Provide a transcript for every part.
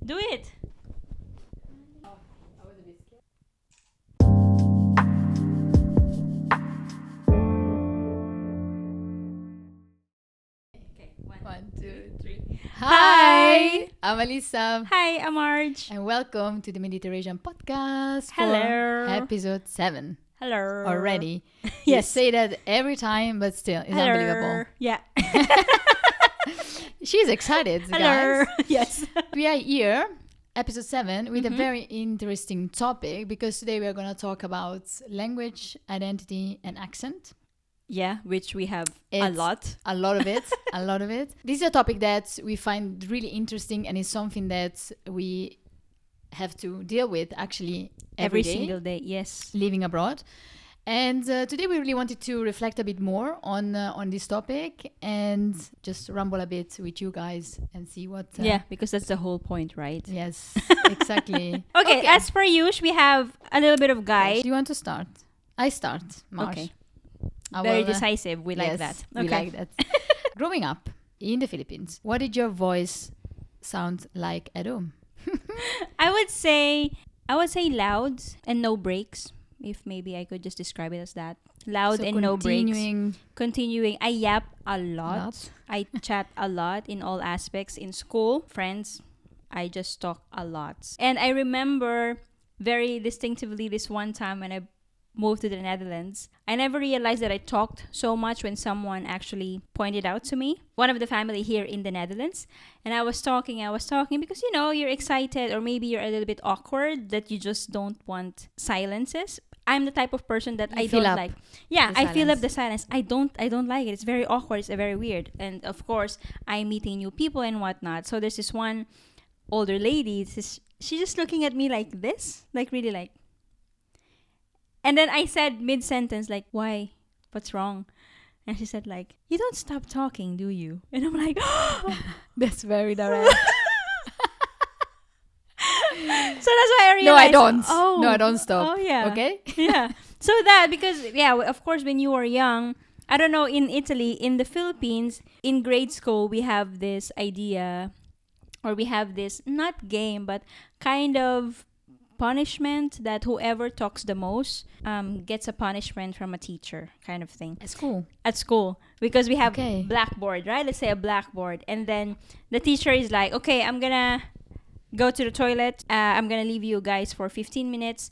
Do it. Okay, One, two, three. Hi, I'm Alisa, Hi, I'm Marge. and welcome to the Mediterranean podcast Hello. for episode 7 Hello. already. Yes. We say that every time, but still, it's Hello. unbelievable. Yeah. She's excited, Hello. guys. Yes. We are here, episode 7, with a Mhm. very interesting topic because today we are going to talk about language, identity, and accent. Yeah, which we have a It's lot. A lot of it. A lot of it. This is a topic that we find really interesting and it's something that we have to deal with actually every day, single day. Yes. living abroad. And today we really wanted to reflect a bit more on this topic and just rumble a bit with you guys and see what... Yeah, because that's the whole point, right? Yes, exactly. Okay, as per usual, we have a little bit of guide. Do you want to start? I start, Marsh. Okay. I Very will, decisive. We like that. We like that. Growing up in the Philippines, what did your voice sound like at home? I would say loud and no breaks. If maybe I could just describe it as that. Loud So and no breaks. continuing I yap a lot. lot. I chat a lot in all aspects. In school, friends, I just talk a lot. And I remember very distinctively this one time when I moved to the Netherlands. I never realized that I talked so much when someone actually pointed out to me. One of the family here in the Netherlands. And I was talking because, you're excited or maybe you're a little bit awkward that you just don't want silences. I'm the type of person that You I fill don't up like. Yeah, the I fill up silence. the silence. I don't like it. It's very awkward. It's very weird. And of course, I'm meeting new people and whatnot. So there's this one older lady. She's just looking at me like this, like really like. And then I said mid-sentence, like, why? What's wrong? And she said, like, you don't stop talking, do you? And I'm like, That's very direct. so that's why I realized. No, I don't. Oh, No, I don't stop. Oh, yeah. Okay? Yeah. So that, because, yeah, of course, when you were young, I don't know, in Italy, in the Philippines, in grade school, we have this idea, or we have this, not game, but kind of punishment that whoever talks the most gets a punishment from a teacher, kind of thing. It's cool. At school, because we have Okay. blackboard, right? Let's say a blackboard, and then the teacher is like, okay, I'm gonna go to the toilet. I'm gonna leave you guys for 15 minutes.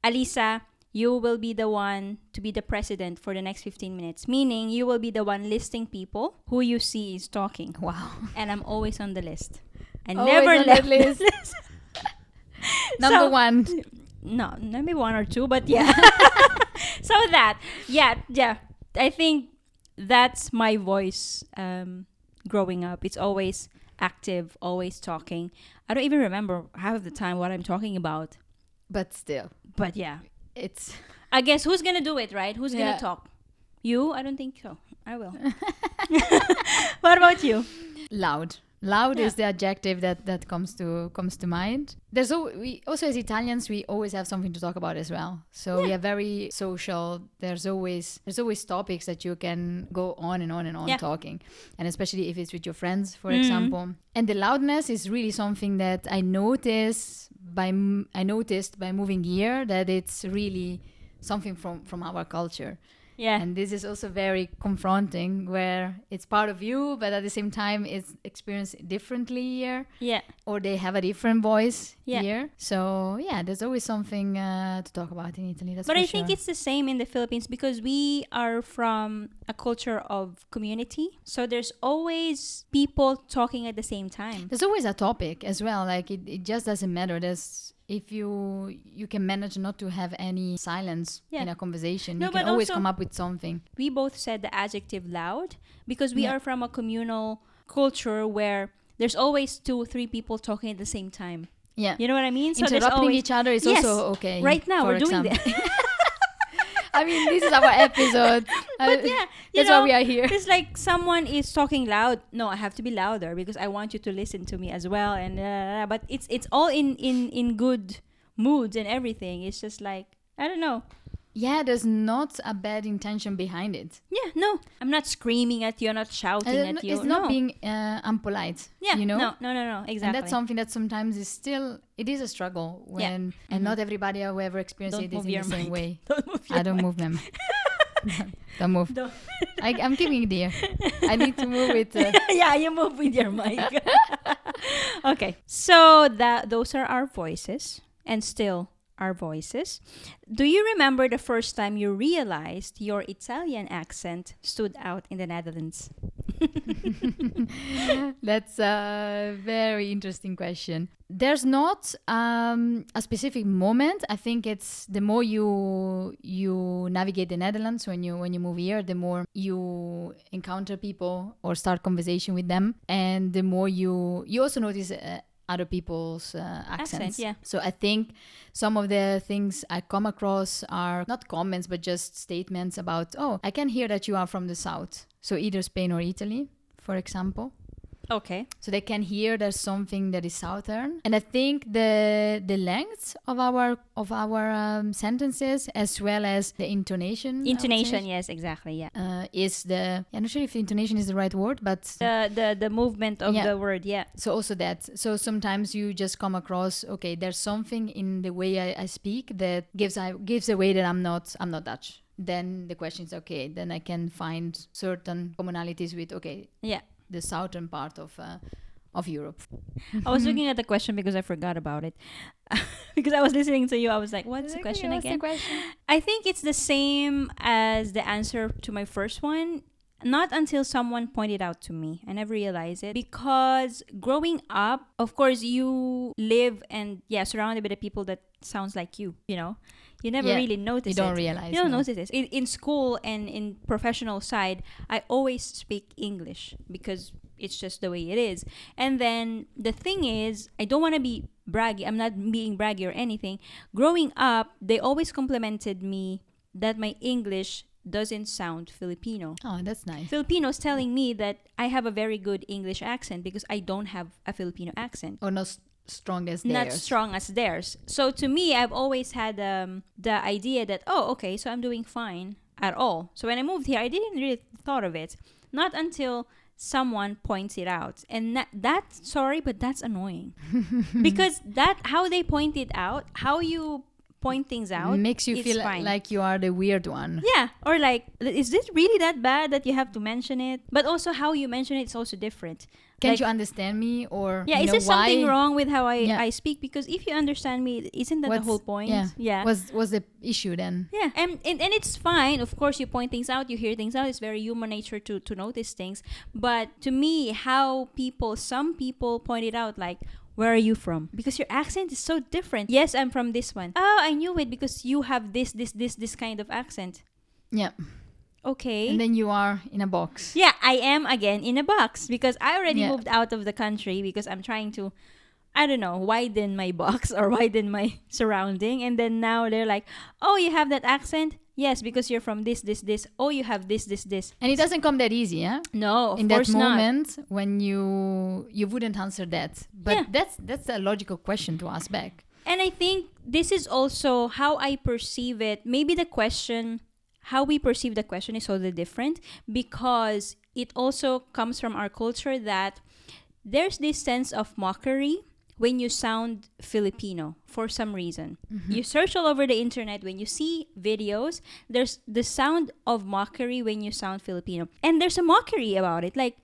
Alisa, you will be the one to be the president for the next 15 minutes, meaning you will be the one listing people who you see is talking. Wow. And I'm always on the list. I Always never on left that the list. list. Number So- one. No, maybe one or two, but yeah. So that, yeah. I think that's my voice growing up. It's always active, always talking. I don't even remember half of the time what I'm talking about. But still, But yeah, it's... I guess who's gonna do it, right? Who's Yeah. gonna talk? You? I don't think so. I will. What about you? Loud. Loud Yeah. is the adjective that comes to mind. We also, as Italians, we always have something to talk about as well. So we are very social. There's always topics that you can go on and on and on Yeah. talking, and especially if it's with your friends, for Mhm. example. And the loudness is really something that I noticed by moving here, that it's really something from our culture. Yeah. And this is also very confronting, where it's part of you, but at the same time it's experienced differently here, Yeah. or they have a different voice Yeah. here. So yeah, there's always something to talk about in Italy. That's But for I think sure. it's the same in the Philippines because we are from a culture of community. So there's always people talking at the same time. There's always a topic as well. Like it just doesn't matter. If you can manage not to have any silence Yeah. in a conversation, No, you can but always also- come up with something. We both said the adjective loud because we Yeah. are from a communal culture where there's always 2-3 people talking at the same time. Yeah. You know what I mean? So there's Interrupting always, each other is Yes. also okay. Right now, for we're doing example. that. I mean, this is our episode. But yeah, That's why we are here. It's like someone is talking loud. No, I have to be louder because I want you to listen to me as well. And but it's all in good moods and everything. It's just like, I don't know. Yeah, there's not a bad intention behind it. Yeah, no. I'm not screaming at you, I'm not shouting at you. It's not No. being unpolite. Yeah, you know. no, exactly. And that's something that sometimes is still, it is a struggle when, and not everybody have ever experienced Don't it move in the your same mic. way. Don't move your I don't mic. move them. Don't move. Don't. I'm keeping it here. I need to move it. Yeah, you move with your mic. Okay, so those are our voices, and still our voices. Do you remember the first time you realized your Italian accent stood out in the Netherlands? That's a very interesting question. There's not a specific moment. I think it's the more you navigate the Netherlands when you move here, the more you encounter people or start conversation with them, and the more you also notice other people's accents. Yeah. So I think some of the things I come across are not comments, but just statements about, oh, I can hear that you are from the south. So either Spain or Italy, for example. Okay. So they can hear there's something that is southern, and I think the length of our sentences as well as the intonation. Intonation, yes, exactly, yeah. Is the I'm not sure if the intonation is the right word, but The movement of Yeah. the word, yeah. so also that. So sometimes you just come across, okay, there's something in the way I speak that gives away that I'm not Dutch. Then the question is, okay, then I can find certain commonalities with, okay, Yeah. the southern part of Europe. I was looking at the question because I forgot about it. Because I was listening to you, I was like, what's the question again? I think it's the same as the answer to my first one. Not until someone pointed out to me. I never realized it. Because growing up, of course, you live and, surrounded by the people that sounds like you, you know. You never really notice it. You don't realize. You don't no. notice this. In school and in professional side, I always speak English because it's just the way it is. And then the thing is, I don't want to be braggy. I'm not being braggy or anything. Growing up, they always complimented me that my English doesn't sound Filipino. Oh, that's nice. Filipinos telling me that I have a very good English accent because I don't have a Filipino accent. Or not strong as theirs. Not strong as theirs. So to me, I've always had the idea that, oh, okay, so I'm doing fine at all. So when I moved here, I didn't really thought of it. Not until someone points it out. And that's sorry, but that's annoying. Because how they point it out, how you point things out, makes you feel fine. like you are the weird one. Yeah, or like, is this really that bad that you have to mention it? But also how you mention it is also different. Can't you understand me? Or is there something wrong with how I speak? Because if you understand me, isn't that the whole point? Yeah. Was the issue then? Yeah, and it's fine. Of course, you point things out, you hear things out. It's very human nature to notice things. But to me, how some people point it out, like, where are you from? Because your accent is so different. Yes, I'm from this one. Oh, I knew it because you have this kind of accent. Yeah. Okay. And then you are in a box. Yeah, I am again in a box because I already moved out of the country because I'm trying to, I don't know, widen my box or widen my surrounding. And then now they're like, oh, you have that accent? Yes, because you're from this. Oh, you have this. And it doesn't come that easy, yeah? No, of in course that not. moment when you wouldn't answer that. But that's a logical question to ask back. And I think this is also how I perceive it. Maybe how we perceive the question is totally different because it also comes from our culture that there's this sense of mockery when you sound Filipino for some reason. Mm-hmm. You search all over the internet, when you see videos, there's the sound of mockery when you sound Filipino. And there's a mockery about it. Like,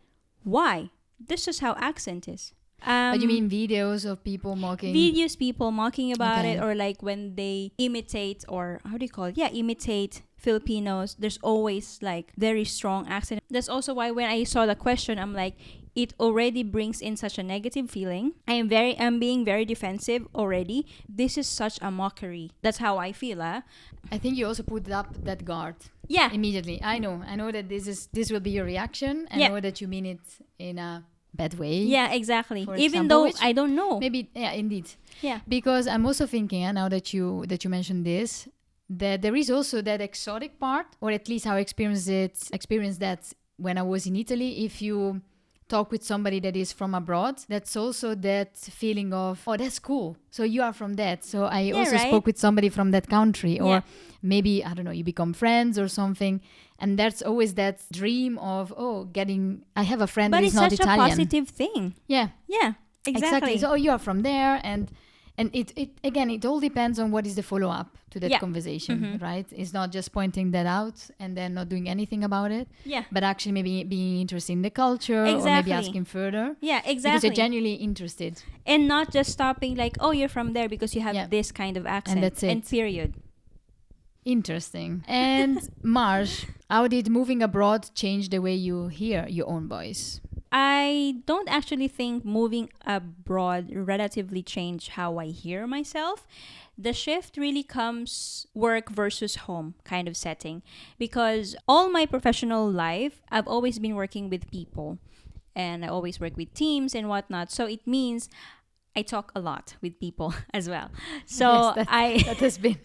why? This is how accent is. But you mean videos of people mocking? Videos, people mocking about it, or like when they imitate, or how do you call it? Yeah, imitate Filipinos. There's always like very strong accent. That's also why when I saw the question, I'm like, it already brings in such a negative feeling. I'm being very defensive already. This is such a mockery. That's how I feel. I think you also put up that guard. Yeah. Immediately. I know that this will be your reaction. I know that you mean it in a bad way. Yeah, exactly. Even example, though I don't know. Maybe, yeah, indeed. Yeah. Because I'm also thinking, now that you mentioned this, that there is also that exotic part, or at least how I experienced that when I was in Italy. If you talk with somebody that is from abroad, that's also that feeling of, oh, that's cool. So you are from that. So I also right? spoke with somebody from that country, or Yeah. maybe, I don't know, you become friends or something. And that's always that dream of, oh, I have a friend But that it's is not such Italian. a positive thing. Yeah, Yeah, exactly. So you are from there, and it again, it all depends on what is the follow up to that Yeah. conversation, right? It's not just pointing that out and then not doing anything about it, Yeah. but actually maybe being interested in the culture, or maybe Exactly. asking further. Yeah, Because exactly. you're genuinely interested. And not just stopping like, oh, you're from there because you have Yeah. this kind of accent. that's it. And period. Interesting. And Marsh, how did moving abroad change the way you hear your own voice? I don't actually think moving abroad relatively changed how I hear myself. The shift really comes work versus home kind of setting, because all my professional life, I've always been working with people, and I always work with teams and whatnot. So it means I talk a lot with people as well. So Yes, that has been.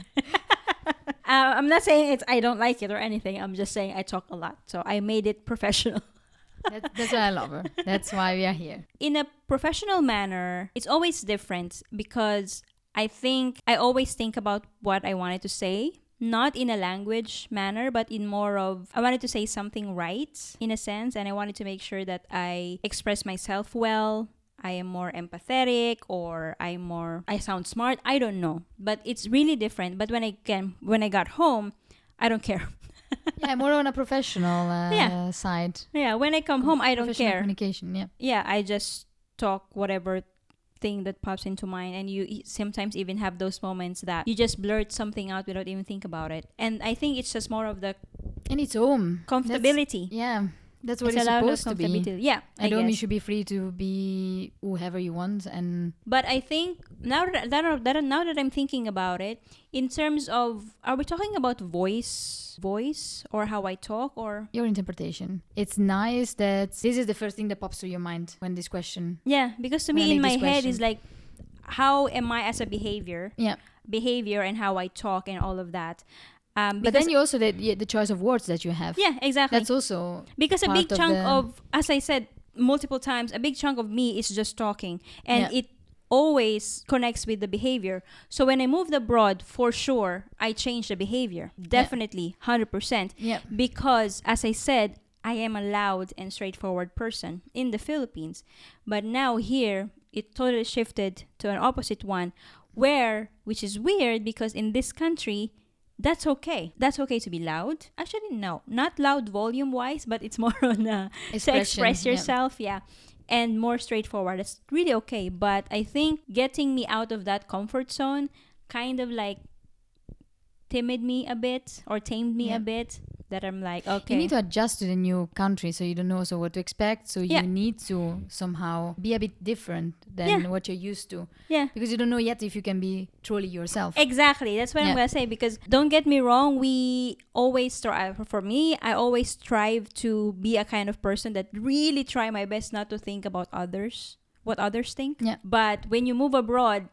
I'm not saying I don't like it or anything. I'm just saying I talk a lot. So I made it professional. That's why I love her. That's why we are here. In a professional manner, it's always different, because I think I always think about what I wanted to say, not in a language manner, but in more of, I wanted to say something right in a sense, and I wanted to make sure that I express myself well. I am more empathetic, or I sound smart. I don't know, but it's really different. But when I got home, I don't care. Yeah, more on a professional side. Yeah, when I come home, I don't Professional care. Communication, yeah. Yeah, I just talk whatever thing that pops into mind, and you sometimes even have those moments that you just blurt something out without even think about it. And I think it's just more of the And it's home. comfortability. That's what it's a lot of supposed to be. comfortability. Yeah, And I home, you guess. should be free to be whoever you want. And But I think now that I'm thinking about it, in terms of, are we talking about voice or how I talk, or your interpretation. It's nice that this is the first thing that pops to your mind when this question. yeah, because to When I me in make my this head question. is like, how am I as a behavior and how I talk and all of that. But then you also the choice of words that you have. Yeah, exactly. That's also because a part big of chunk the- of, as I said multiple times, a big chunk of me is just talking, and Yeah. it always connects with the behavior. So when I moved abroad, for sure, I changed the behavior. Definitely, 100%. Yeah. Because, as I said, I am a loud and straightforward person in the Philippines. But now here, it totally shifted to an opposite one, which is weird, because in this country, that's okay. That's okay to be loud. Actually, no, not loud volume wise, but it's more on to Expression, express yeah. yourself, and more straightforward. It's really okay. But I think getting me out of that comfort zone kind of like tamed me a bit. Yeah. A bit. That I'm like, okay. You need to adjust to the new country, so you don't know also what to expect. So Yeah. you need to somehow be a bit different than Yeah. what you're used to, Yeah. because you don't know yet if you can be truly yourself. Exactly. That's what I'm Yeah. going to say, because don't get me wrong, we always strive. For me, I always strive to be a kind of person that really try my best not to think about others, what others think. Yeah. But when you move abroad,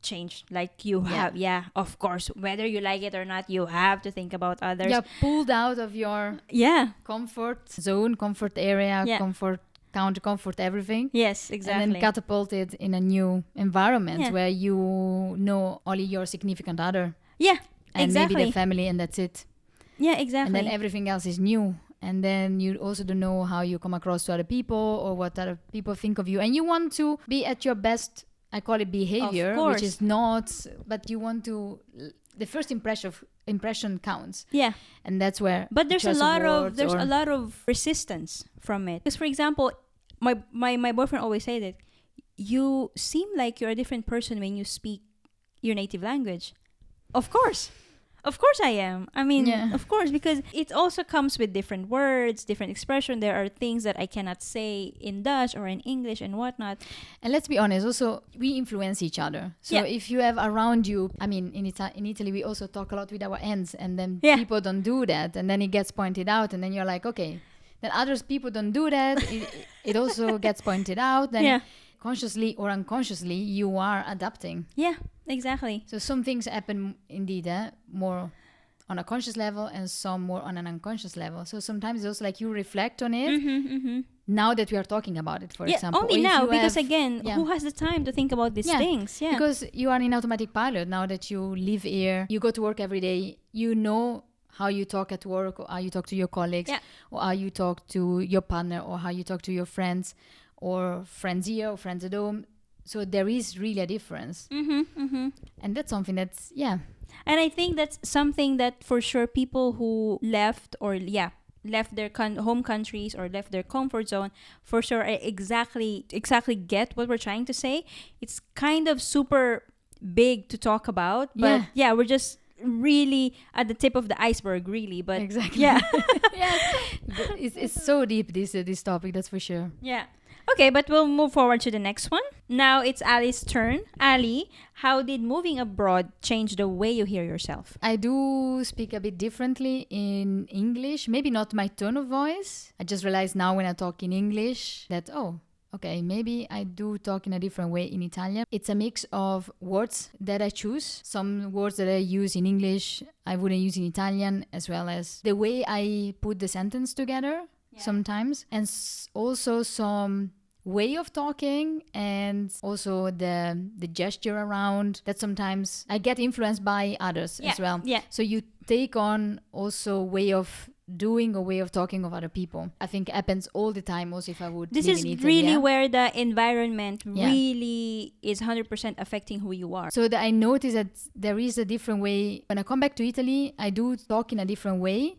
change. Like you Yeah. have, of course, whether you like it or not, you have to think about others. You're pulled out of your Yeah. comfort zone, comfort area, Yeah. comfort everything. Yes, And exactly. then catapulted in a new environment Yeah. where you know only your significant other Yeah, and exactly. maybe the family, and that's it. Yeah, exactly. And then everything else is new. And then you also don't know how you come across to other people or what other people think of you. And you want to be at your best, I call it behavior, course. which is not, but you want to, the first impression counts. Yeah. And that's where But the there's a choice lot of words there's or- a lot of resistance from it. Because, for example, my boyfriend always said that you seem like you're a different person when you speak your native language. Of course I am. I mean, Yeah. of course, because it also comes with different words, different expression. There are things that I cannot say in Dutch or in English and whatnot. And let's be honest, also, we influence each other. So Yeah. if you have around you, I mean, in Italy, we also talk a lot with our ends, and then Yeah. people don't do that. And then it gets pointed out, and then you're like, okay, then others people don't do that. It also gets pointed out. Then Yeah. consciously or unconsciously, you are adapting. Yeah, exactly. So some things happen indeed more on a conscious level and some more on an unconscious level. So sometimes it's also like you reflect on it. Mm-hmm. now that we are talking about it, for example. Only Or if now, you because have- again, yeah. who has the time to think about these Yeah, things? Yeah. Because you are in automatic pilot now that you live here, you go to work every day, you know how you talk at work, or how you talk to your colleagues, Yeah. or how you talk to your partner, or how you talk to your friends, or friends here, or friends at home. So there is really a difference. And that's something that's, And I think that's something that for sure people who left left their home countries or left their comfort zone for sure exactly get what we're trying to say. It's kind of super big to talk about, but we're just really at the tip of the iceberg, really. But exactly. yeah. It's so deep, this topic, that's for sure. Yeah. Okay, but we'll move forward to the next one. Now it's Ali's turn. Ali, how did moving abroad change the way you hear yourself? I do speak a bit differently in English. Maybe not my tone of voice. I just realized now when I talk in English that, okay, maybe I do talk in a different way in Italian. It's a mix of words that I choose. Some words that I use in English, I wouldn't use in Italian, as well as the way I put the sentence together sometimes. And also some way of talking, and also the gesture around that sometimes I get influenced by others as well. Yeah. So you take on also way of doing or way of talking of other people. I think happens all the time also if I would This live is in Italy. really where the environment really is 100% affecting who you are. So that I notice that there is a different way. When I come back to Italy, I do talk in a different way.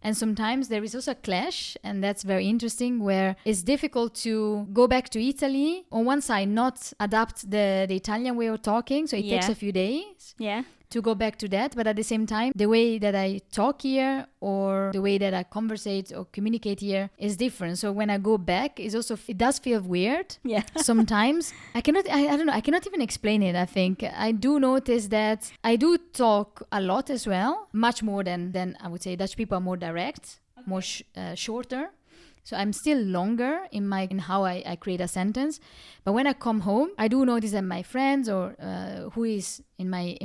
And sometimes there is also a clash, and that's very interesting, where it's difficult to go back to Italy. On one side, not adapt the Italian way of talking, so it takes a few days to go back to that. But at the same time, the way that I talk here or the way that I conversate or communicate here is different. So when I go back, it does feel weird. Yeah. Sometimes I don't know. I cannot even explain it. I think I do notice that I do talk a lot as well, much more than I would say. Dutch people are more direct, more shorter. So I'm still longer in how I create a sentence. But when I come home, I do notice that my friends or who is in my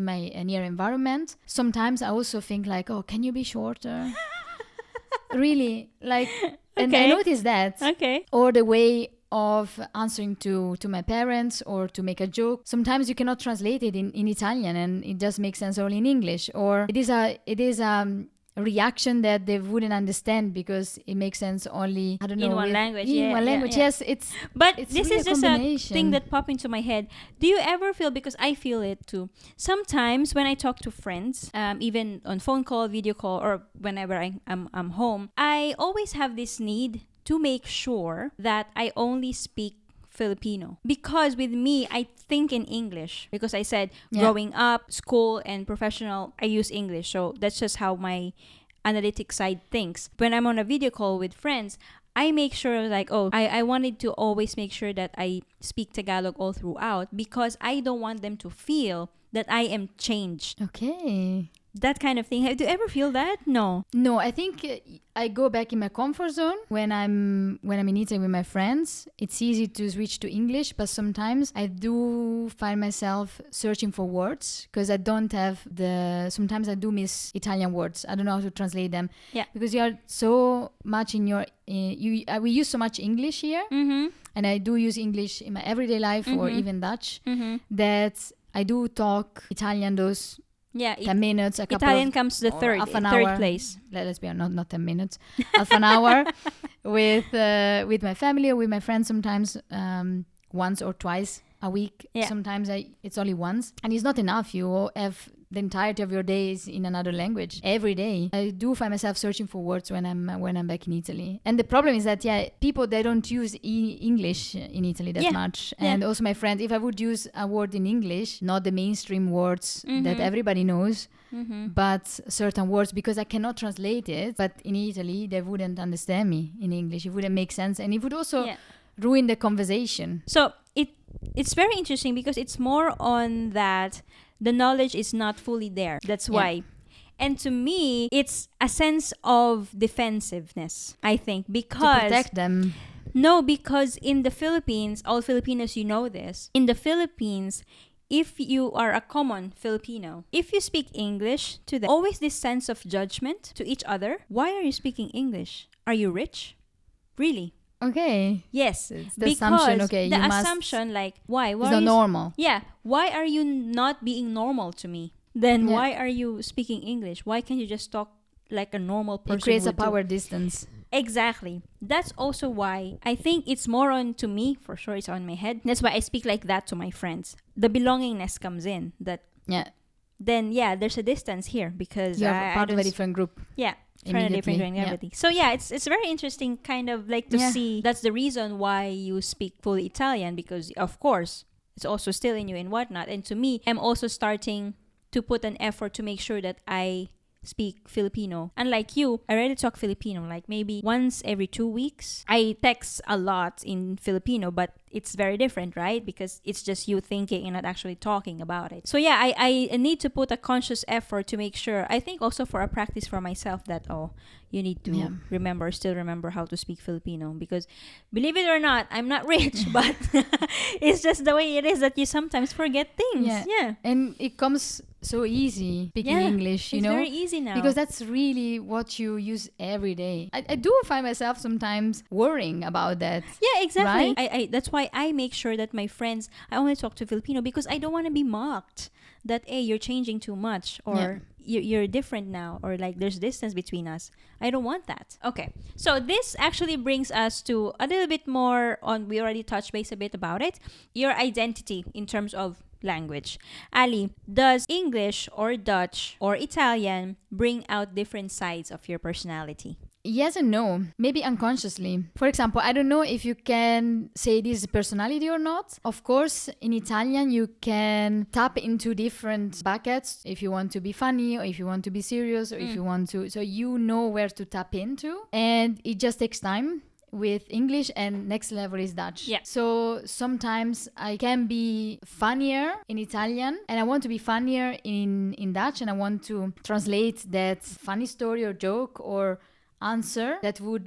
near environment, sometimes I also think like, oh, can you be shorter? Really, like, and I notice that. Okay. Or the way of answering to my parents or to make a joke. Sometimes you cannot translate it in Italian, and it just makes sense only in English. Or it is a reaction that they wouldn't understand because it makes sense only, I don't know, in one language. In one language, yes. But it's this really is just a thing that popped into my head. Do you ever feel, because I feel it too, sometimes when I talk to friends, even on phone call, video call, or whenever I'm home, I always have this need to make sure that I only speak Filipino, because with me I think in English, because I said growing up, school and professional, I use English, so that's just how my analytic side thinks. When I'm on a video call with friends, I make sure like, I wanted to always make sure that I speak Tagalog all throughout, because I don't want them to feel that I am changed. Okay. That kind of thing. Do you ever feel that? No, I think I go back in my comfort zone when I'm in Italy with my friends. It's easy to switch to English, but sometimes I do find myself searching for words because I don't have sometimes I do miss Italian words. I don't know how to translate them. Yeah. Because you are so much in your we use so much English here, and I do use English in my everyday life or even Dutch, that I do talk Italian those 10 minutes, Italian comes to the third place. Let's be honest, not 10 minutes, half an hour with my family or with my friends, sometimes once or twice a week. Sometimes it's only once, and it's not enough. You have the entirety of your days in another language every day. I do find myself searching for words when I'm back in Italy. And the problem is that people, they don't use English in Italy that much. And also my friends, if I would use a word in English, not the mainstream words that everybody knows, but certain words, because I cannot translate it, but in Italy they wouldn't understand me in English. It wouldn't make sense, and it would also ruin the conversation. So it's very interesting, because it's more on that the knowledge is not fully there. That's why. And to me, it's a sense of defensiveness, I think, because... To protect them. No, because in the Philippines, all Filipinos, you know this, in the Philippines, if you are a common Filipino, if you speak English to them, always this sense of judgment to each other. Why are you speaking English? Are you rich? Really? Okay. Yes, It's the assumption, because okay, the you must. assumption, like, why? It's Why are not you? normal. Yeah, why are you not being normal to me? Then Yeah. why are you speaking English? Why can't you just talk like a normal It person creates a would do? power distance. Exactly. That's also why I think it's more on to me. For sure, it's on my head. That's why I speak like that to my friends. The belongingness comes in. That Yeah. then yeah, there's a distance here because You're I part don't of a different group. yeah, friend a different Immediately. and Yeah. everything. So yeah, it's very interesting kind of like to Yeah. see that's the reason why you speak fully Italian because of course it's also still in you and whatnot. And to me, I'm also starting to put an effort to make sure that I speak Filipino. Unlike you, I already talk Filipino like maybe once every 2 weeks. I text a lot in Filipino, but it's very different, right? Because it's just you thinking and not actually talking about it. So yeah, I need to put a conscious effort to make sure. I think also for a practice for myself that, oh, you need to still remember how to speak Filipino. Because believe it or not, I'm not rich, but it's just the way it is that you sometimes forget things. Yeah. And it comes so easy speaking English, you it's know? very easy now. Because that's really what you use every day. I do find myself sometimes worrying about that. Yeah, exactly. Right? I that's why I make sure that my friends, I only talk to Filipino because I don't want to be mocked that, hey, you're changing too much or you're different now or like there's distance between us. I don't want that. Okay. So this actually brings us to a little bit more on, we already touched base a bit about it, your identity in terms of language. Ali, does English or Dutch or Italian bring out different sides of your personality? Yes and no, maybe unconsciously. For example, I don't know if you can say this is personality or not. Of course, in Italian, you can tap into different buckets if you want to be funny or if you want to be serious or if you want to. So you know where to tap into. And it just takes time. With English, and next level is Dutch. Yeah. So sometimes I can be funnier in Italian and I want to be funnier in Dutch, and I want to translate that funny story or joke or answer that would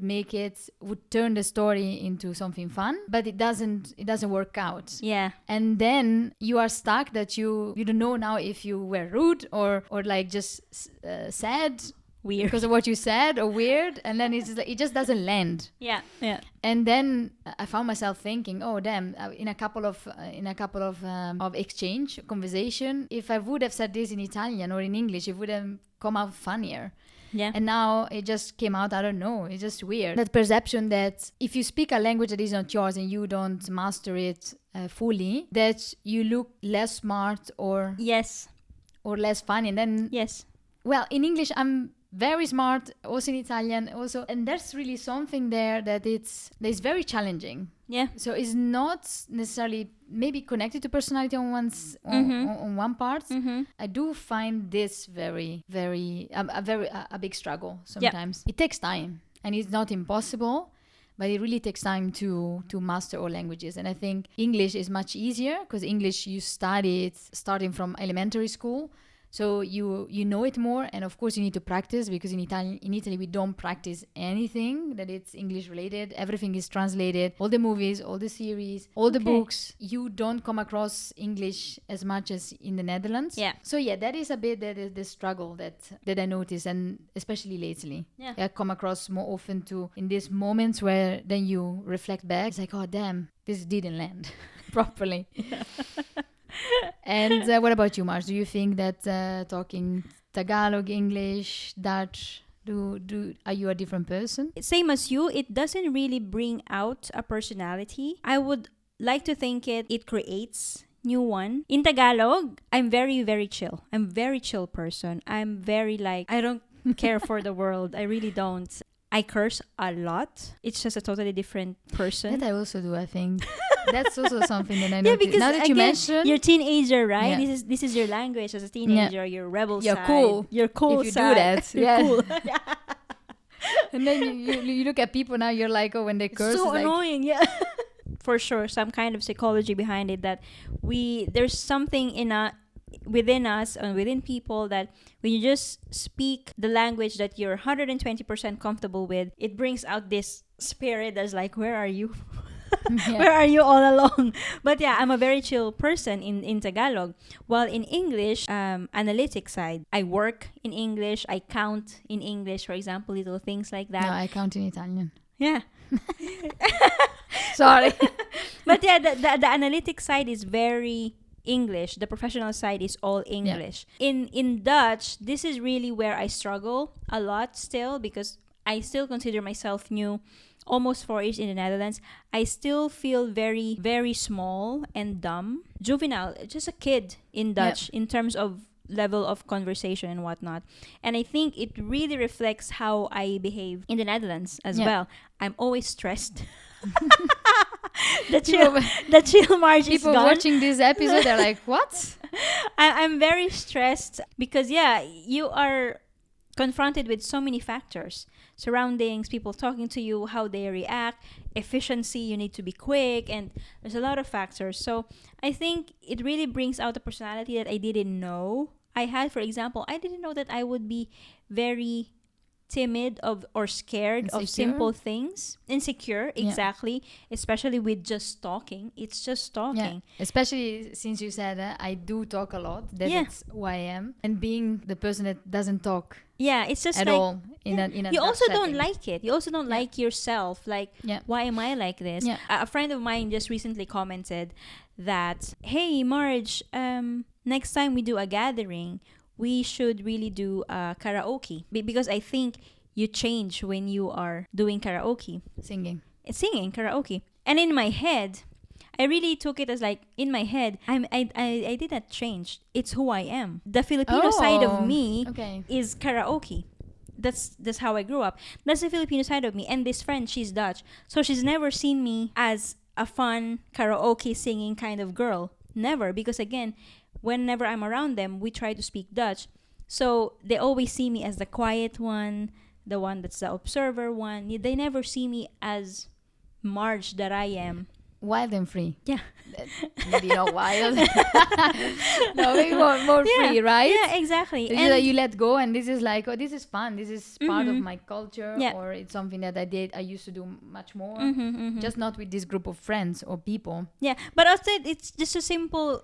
turn the story into something fun, but it doesn't work out. Yeah. And then you are stuck that you don't know now if you were rude or like just sad, weird because of what you said, or weird, and then it's just like, it just doesn't land. Yeah. And then I found myself thinking, oh damn, in a couple of exchange conversation, if I would have said this in Italian or in English, it would have come out funnier. Yeah. And now it just came out, I don't know, it's just weird. That perception that if you speak a language that is not yours and you don't master it fully, that you look less smart or less funny. And then, well, in English, I'm very smart, also in Italian, also. And there's really something there that is very challenging. Yeah. So it's not necessarily maybe connected to personality on on one part. I do find this very, very a big struggle sometimes. It takes time, and it's not impossible, but it really takes time to master all languages. And I think English is much easier because English you study it starting from elementary school. So you know it more, and of course you need to practice, because in Italy we don't practice anything that it's English related. Everything is translated. All the movies, all the series, all the books. You don't come across English as much as in the Netherlands. Yeah. So yeah, that is a bit the struggle that I notice, and especially lately. Yeah. I come across more often in these moments where then you reflect back. It's like, oh damn, this didn't land properly. And what about you, Mars? Do you think that talking Tagalog, English, Dutch, are you a different person? Same as you, it doesn't really bring out a personality. I would like to think it creates new one. In Tagalog, I'm very, very chill. I'm very chill person. I'm very I don't care for the world. I really don't. I curse a lot. It's just a totally different person. That I also do, I think. That's also something that I noticed. Because now that again, you mention, you're teenager, right? Yeah. This is your language as a teenager. Your rebel you're side. cool. You're cool. If you side. do that, You're yeah. cool. And then you look at people now. You're like, oh, when they curse, so it's like, annoying. Yeah. For sure, some kind of psychology behind it that there's something within us and within people that when you just speak the language that you're 120% comfortable with, it brings out this spirit that's like, where are you? Where are you all along? But yeah, I'm a very chill person in Tagalog. While in English, analytic side, I work in English, I count in English, for example, little things like that. No, I count in Italian. Yeah. Sorry. But yeah, the analytic side is very English. The professional side is all English. In Dutch, this is really where I struggle a lot still, because I still consider myself new. Almost 4 years in the Netherlands, I still feel very, very small and dumb, juvenile, just a kid in Dutch in terms of level of conversation and whatnot. And I think it really reflects how I behave in the Netherlands as well. I'm always stressed. the chill, the chill march is People gone. watching this episode, they're like, what? I'm very stressed because you are confronted with so many factors, surroundings, people talking to you, how they react, efficiency, you need to be quick, and there's a lot of factors. So I think it really brings out a personality that I didn't know I had. For example, I didn't know that I would be very timid or scared of simple things, insecure, exactly, especially with just talking. It's just talking, especially since you said I do talk a lot, that's who I am, and being the person that doesn't talk it's just at like, all in a you Dutch also setting. don't like it. You also don't like yourself, like, why am I like this? A friend of mine just recently commented that, hey Marge, next time we do a gathering, we should really do karaoke, because I think you change when you are doing karaoke. Singing Karaoke. And in my head, I really took it as like, in my head, I did not change. It's who I am. The Filipino side of me is karaoke. That's how I grew up. That's the Filipino side of me. And this friend, she's Dutch. So she's never seen me as a fun karaoke singing kind of girl. Never. Because again, whenever I'm around them, we try to speak Dutch. So they always see me as the quiet one, the one that's the observer one. They never see me as Marge that I am. Wild and free. Yeah. Maybe not wild. No, maybe more free, right? Yeah, exactly. And you let go, and this is like, oh, this is fun. This is part of my culture, or it's something that I used to do much more. Just not with this group of friends or people. Yeah, but outside, it's just a simple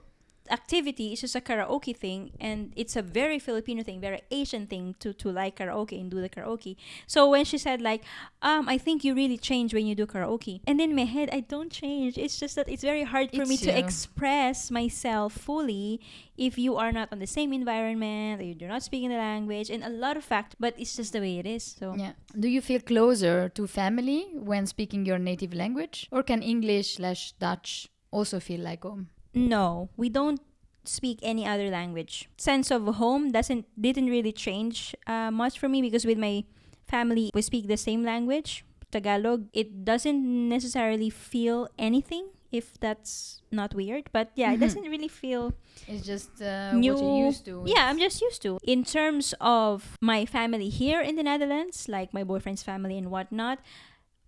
activity. It's just a karaoke thing, and it's a very Filipino thing, very Asian thing to like karaoke and do the karaoke. So when she said like, I think you really change when you do karaoke, and in my head, I don't change. It's just that it's very hard for me to express myself fully if you are not on the same environment, or you do not speak in the language, and a lot of factors. But it's just the way it is. So do you feel closer to family when speaking your native language, or can English/Dutch also feel like home? No, we don't speak any other language. Sense of home didn't really change much for me, because with my family we speak the same language, Tagalog. It doesn't necessarily feel anything, if that's not weird, but it doesn't really feel. It's just new. What you're used to. I'm just used to. In terms of my family here in the Netherlands, like my boyfriend's family and whatnot,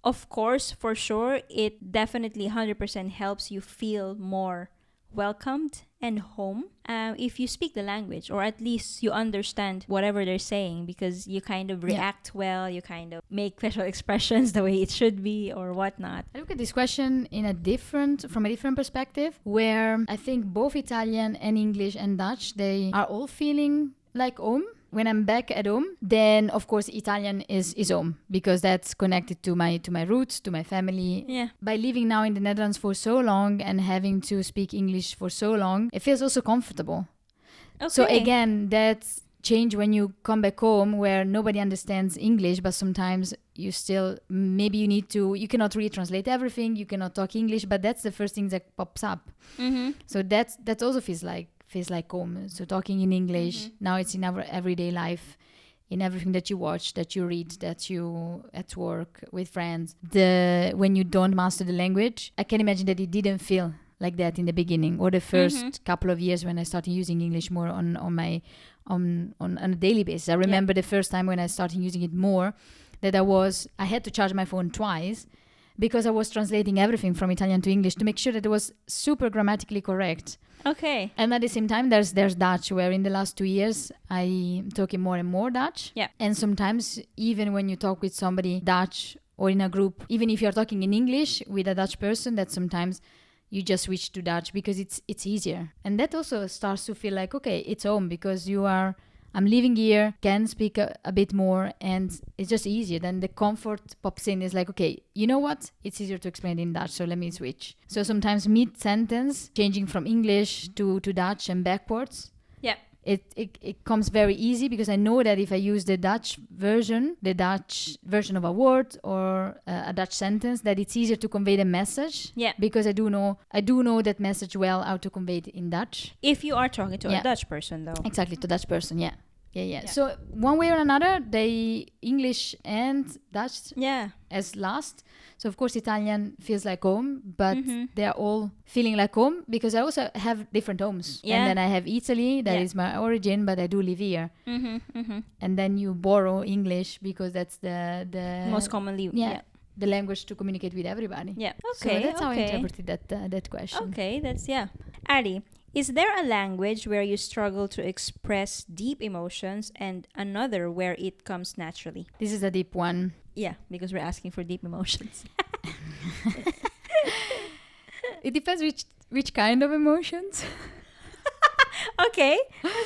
of course, for sure, it definitely 100% helps you feel more welcomed and home if you speak the language, or at least you understand whatever they're saying, because you kind of react well, you kind of make facial expressions the way it should be or whatnot. I look at this question from a different perspective, where I think both Italian and English and Dutch, they are all feeling like home. When I'm back at home, then of course Italian is home, because that's connected to my roots, to my family. Yeah. By living now in the Netherlands for so long and having to speak English for so long, it feels also comfortable. Okay. So again, that's change when you come back home, where nobody understands English, but sometimes you still, maybe you cannot really translate everything, you cannot talk English, but that's the first thing that pops up. So that also feels like home. So talking in English, now it's in our everyday life, in everything that you watch, that you read, that you at work with friends. When you don't master the language, I can imagine that it didn't feel like that in the beginning, or the first couple of years when I started using English more on a daily basis. I remember the first time when I started using it more, that I had to charge my phone twice, because I was translating everything from Italian to English to make sure that it was super grammatically correct. Okay. And at the same time, there's Dutch, where in the last 2 years, I'm talking more and more Dutch. Yeah. And sometimes, even when you talk with somebody Dutch or in a group, even if you're talking in English with a Dutch person, that sometimes you just switch to Dutch because it's easier. And that also starts to feel like, okay, it's home, because you are I'm living here, can speak a bit more, and it's just easier. Then the comfort pops in. Is like, okay, you know what? It's easier to explain in Dutch, so let me switch. So sometimes mid-sentence, changing from English to Dutch and backwards, Yeah. it comes very easy because I know that if I use the Dutch version of a word or a Dutch sentence, that it's easier to convey the message. Yeah. Because I do know that message well, how to convey it in Dutch. If you are talking to Yeah. a Dutch person, though. Exactly, to Dutch person, yeah. So one way or another, they English and Dutch Yeah. as last. So of course Italian feels like home, but Mm-hmm. they are all feeling like home because I also have different homes. Yeah. And then I have Italy, that Yeah. is my origin, but I do live here. Mm-hmm. Mm-hmm. And then you borrow English because that's the Most commonly. Yeah. the language to communicate with everybody. Yeah. So Okay. that's how I okay. interpreted that question. Okay. That's, yeah. Addy, is there a language where you struggle to express deep emotions and another where it comes naturally? This is a deep one. Yeah, because we're asking for deep emotions. It depends which kind of emotions. Okay.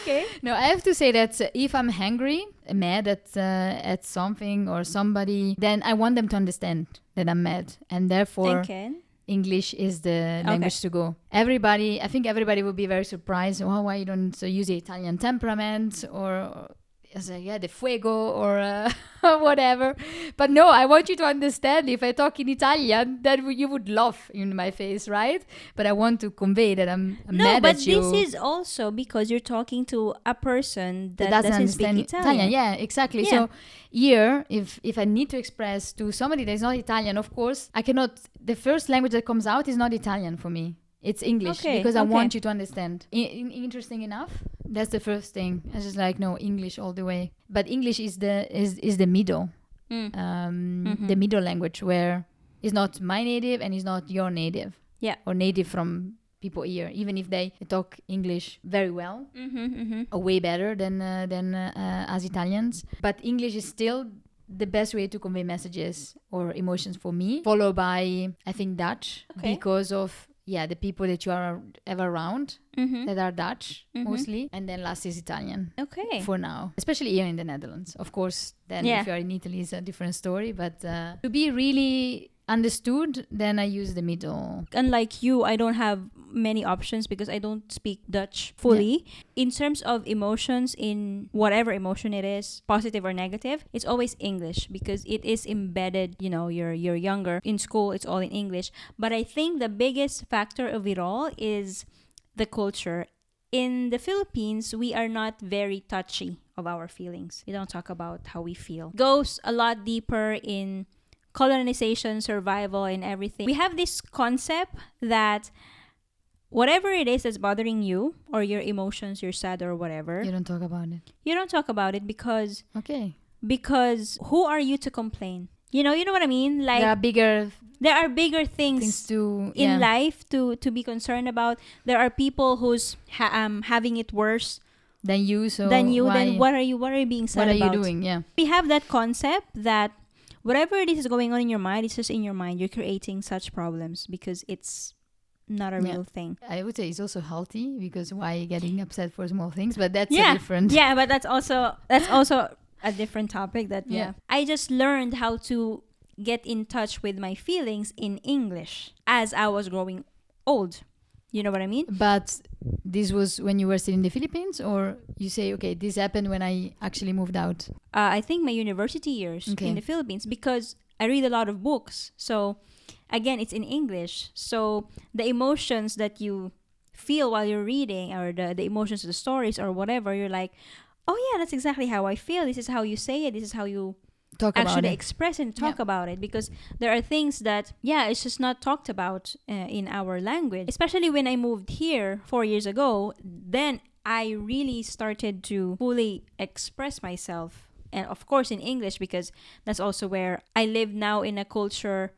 Okay. No, I have to say that if I'm angry, mad at something or somebody, then I want them to understand that I'm mad, and therefore Thinking. English is the language to go. I think everybody will be very surprised. Oh, why you don't use the Italian temperament or the fuego or whatever. But no, I want you to understand, if I talk in Italian, that you would laugh in my face, right? But I want to convey that I'm mad at you. No, but this is also because you're talking to a person that doesn't understand speak Italian. Yeah, exactly. Yeah. So here, if I need to express to somebody that is not Italian, of course, I cannot. The first language that comes out is not Italian for me. It's English because I want you to understand. Interesting enough, that's the first thing. I was just like, no, English all the way. But English is the middle, the middle language where it's not my native and it's not your native. Yeah. Or native from people here, even if they talk English very well, or way better than as Italians. But English is still the best way to convey messages or emotions for me, followed by, I think, Dutch, because of the people that you have around that are Dutch mostly, and then last is Italian. Okay. For now, especially here in the Netherlands. Of course, then if you are in Italy, it's a different story. But to be really understood, then I use the middle. Unlike you, I don't have many options because I don't speak Dutch fully. In terms of emotions, in whatever emotion it is, positive or negative, it's always English because it is embedded. You're younger. In school, it's all in English. But I think the biggest factor of it all is the culture. In the Philippines, we are not very touchy of our feelings. We don't talk about how we feel. Goes a lot deeper in colonization, survival, and everything. We have this concept that whatever it is that's bothering you or your emotions, you're sad or whatever, You don't talk about it. you don't talk about it because Okay. who are you to complain? You know what I mean? Like there are bigger things to in life to be concerned about. There are people who's having it worse than you. So then what are you being sad about? What are you doing? Yeah. We have that concept that whatever it is going on in your mind, it's just in your mind. You're creating such problems because it's not a real thing. I would say it's also healthy because why getting upset for small things? But that's a different. Yeah, but that's also a different topic. I just learned how to get in touch with my feelings in English as I was growing old. You know what I mean? But this was when you were still in the Philippines, or you say, okay, this happened when I actually moved out? I think my university years in the Philippines, because I read a lot of books. So again, it's in English. So the emotions that you feel while you're reading, or the emotions of the stories or whatever, you're like, oh yeah, that's exactly how I feel. This is how you say it. This is how you actually express and talk about it, because there are things that it's just not talked about in our language. Especially when I moved here 4 years ago, then I really started to fully express myself, and of course in English, because that's also where I live now, in a culture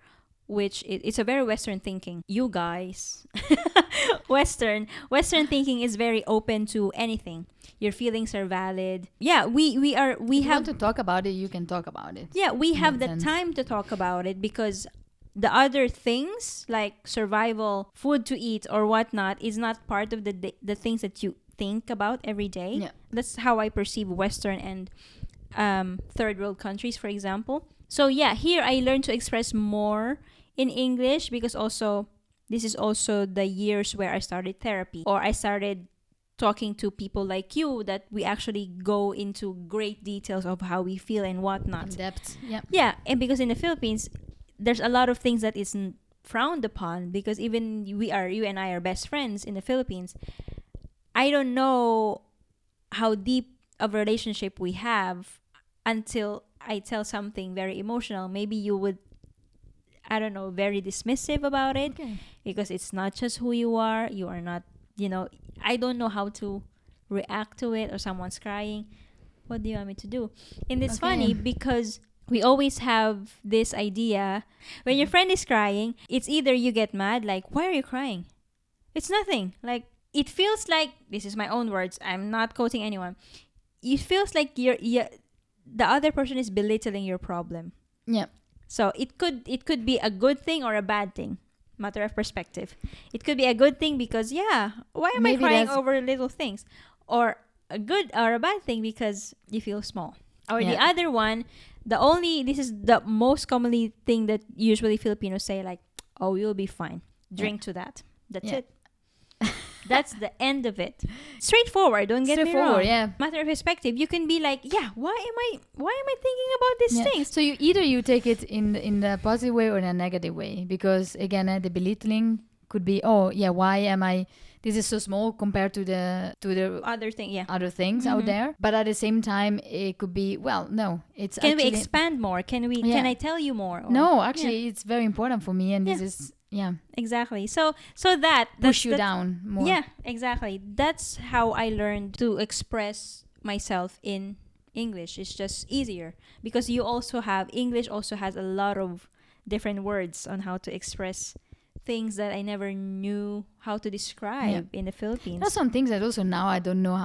which it's a very Western thinking. You guys, Western thinking is very open to anything. Your feelings are valid. Yeah, we have want to talk about it. You can talk about it. Yeah, we have the time to talk about it, because the other things like survival, food to eat or whatnot is not part of the things that think about every day. Yeah. That's how I perceive Western and third world countries, for example. So yeah, here I learned to express more in English because also this is also the years where I started therapy, or I started talking to people like you, that we actually go into great details of how we feel and whatnot. In depth. Yeah. Yeah, and because in the Philippines, there's a lot of things that isn't frowned upon, because even you and I are best friends in the Philippines. I don't know how deep of a relationship we have until I tell something very emotional. Maybe you would, I don't know, very dismissive about it, Okay. because it's not just who you are. You are not, I don't know how to react to it, or someone's crying. What do you want me to do? And it's Okay. funny because we always have this idea, when your friend is crying, it's either you get mad, like, why are you crying? It's nothing. Like, it feels like, this is my own words, I'm not quoting anyone. It feels like the other person is belittling your problem. Yeah. So it could be a good thing or a bad thing. Matter of perspective. It could be a good thing because, why am Maybe I crying that's- over little things? Or a good or a bad thing because you feel small. Or the Yeah. other one, this is the most commonly thing that usually Filipinos say, like, oh, you'll be fine. Drink to that. That's Yeah. it. That's the end of it. Straightforward, don't get me wrong. Straightforward, yeah. Matter of perspective, you can be like, why am I thinking about these Yeah. things? So you take it in the positive way or in a negative way, because again, the belittling could be, oh yeah, why am I? This is so small compared to the Other thing, yeah. other things out there. But at the same time, it could be, well, no, it's Can we actually, expand more? Can Yeah. I tell you more? Or- no, actually, it's very important for me, and this Yeah. is Exactly. So that's push you that's- down more. Yeah, exactly. That's how I learned to express myself in English. It's just easier because English also has a lot of different words on how to express things that I never knew how to describe in the Philippines. There's some things that also now I don't know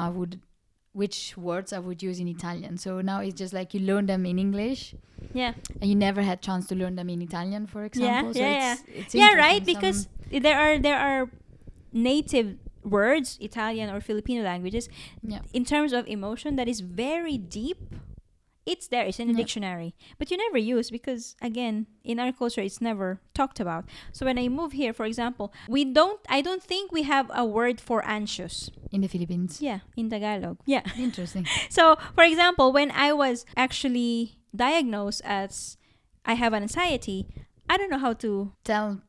which words I would use in Italian. So now it's just like you learn them in English, Yeah. and you never had chance to learn them in Italian, for example. So it's Yeah, right? interesting, Because there are native words, Italian or Filipino languages, in terms of emotion that is very deep. It's there. It's in the dictionary. But you never use because, again, in our culture, it's never talked about. So when I move here, for example, I don't think we have a word for anxious. in the Philippines. Yeah, in Tagalog. Yeah. Interesting. So, for example, when I was actually diagnosed as I have anxiety, I don't know how to Tell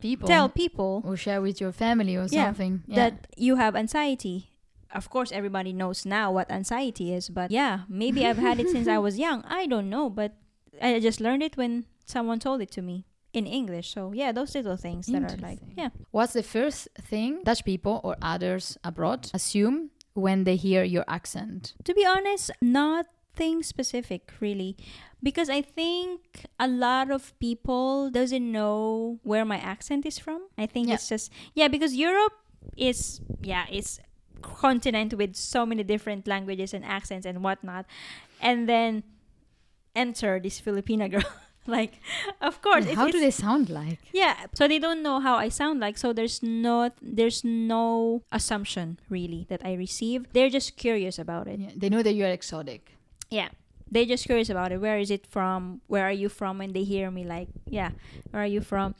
people or share with your family or something. that you have anxiety. Of course, everybody knows now what anxiety is, but maybe I've had it since I was young. I don't know, but I just learned it when someone told it to me in English. So, those little things that are like, What's the first thing Dutch people or others abroad assume when they hear your accent? To be honest, nothing specific, really. Because I think a lot of people doesn't know where my accent is from. I think it's just, because Europe is, it's continent with so many different languages and accents and whatnot, and then enter this Filipina girl. Like, of course, How do they sound like? So they don't know how I sound like, so there's no assumption really that I receive. They're just curious about it. They know that you're exotic. They're just curious about it. Where is it from? Where are you from? When they hear me, like, where are you from?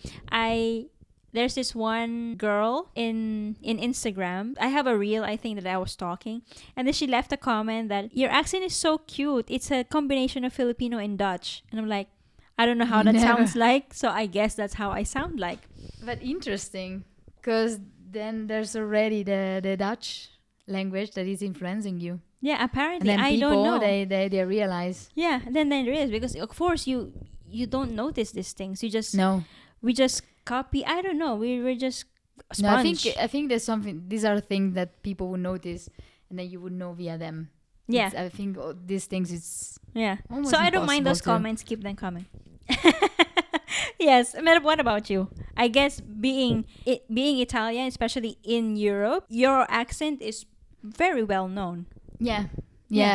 There's this one girl in Instagram. I have a reel, I think, that I was talking. And then she left a comment that, your accent is so cute. It's a combination of Filipino and Dutch. And I'm like, I don't know how that sounds like. So I guess that's how I sound like. But interesting, because then there's already the Dutch language that is influencing you. Yeah, apparently. And then I people, don't know. they realize. Yeah, then there is. Because, of course, you don't notice these things. We just copy. I don't know. We're just sponge. No, I think there's something. These are things that people will notice, and then you would know via them. Yeah, I think these things. It's So I don't mind those comments. Keep them coming. Yes. What about you? I guess being Italian, especially in Europe, your accent is very well known. Yeah.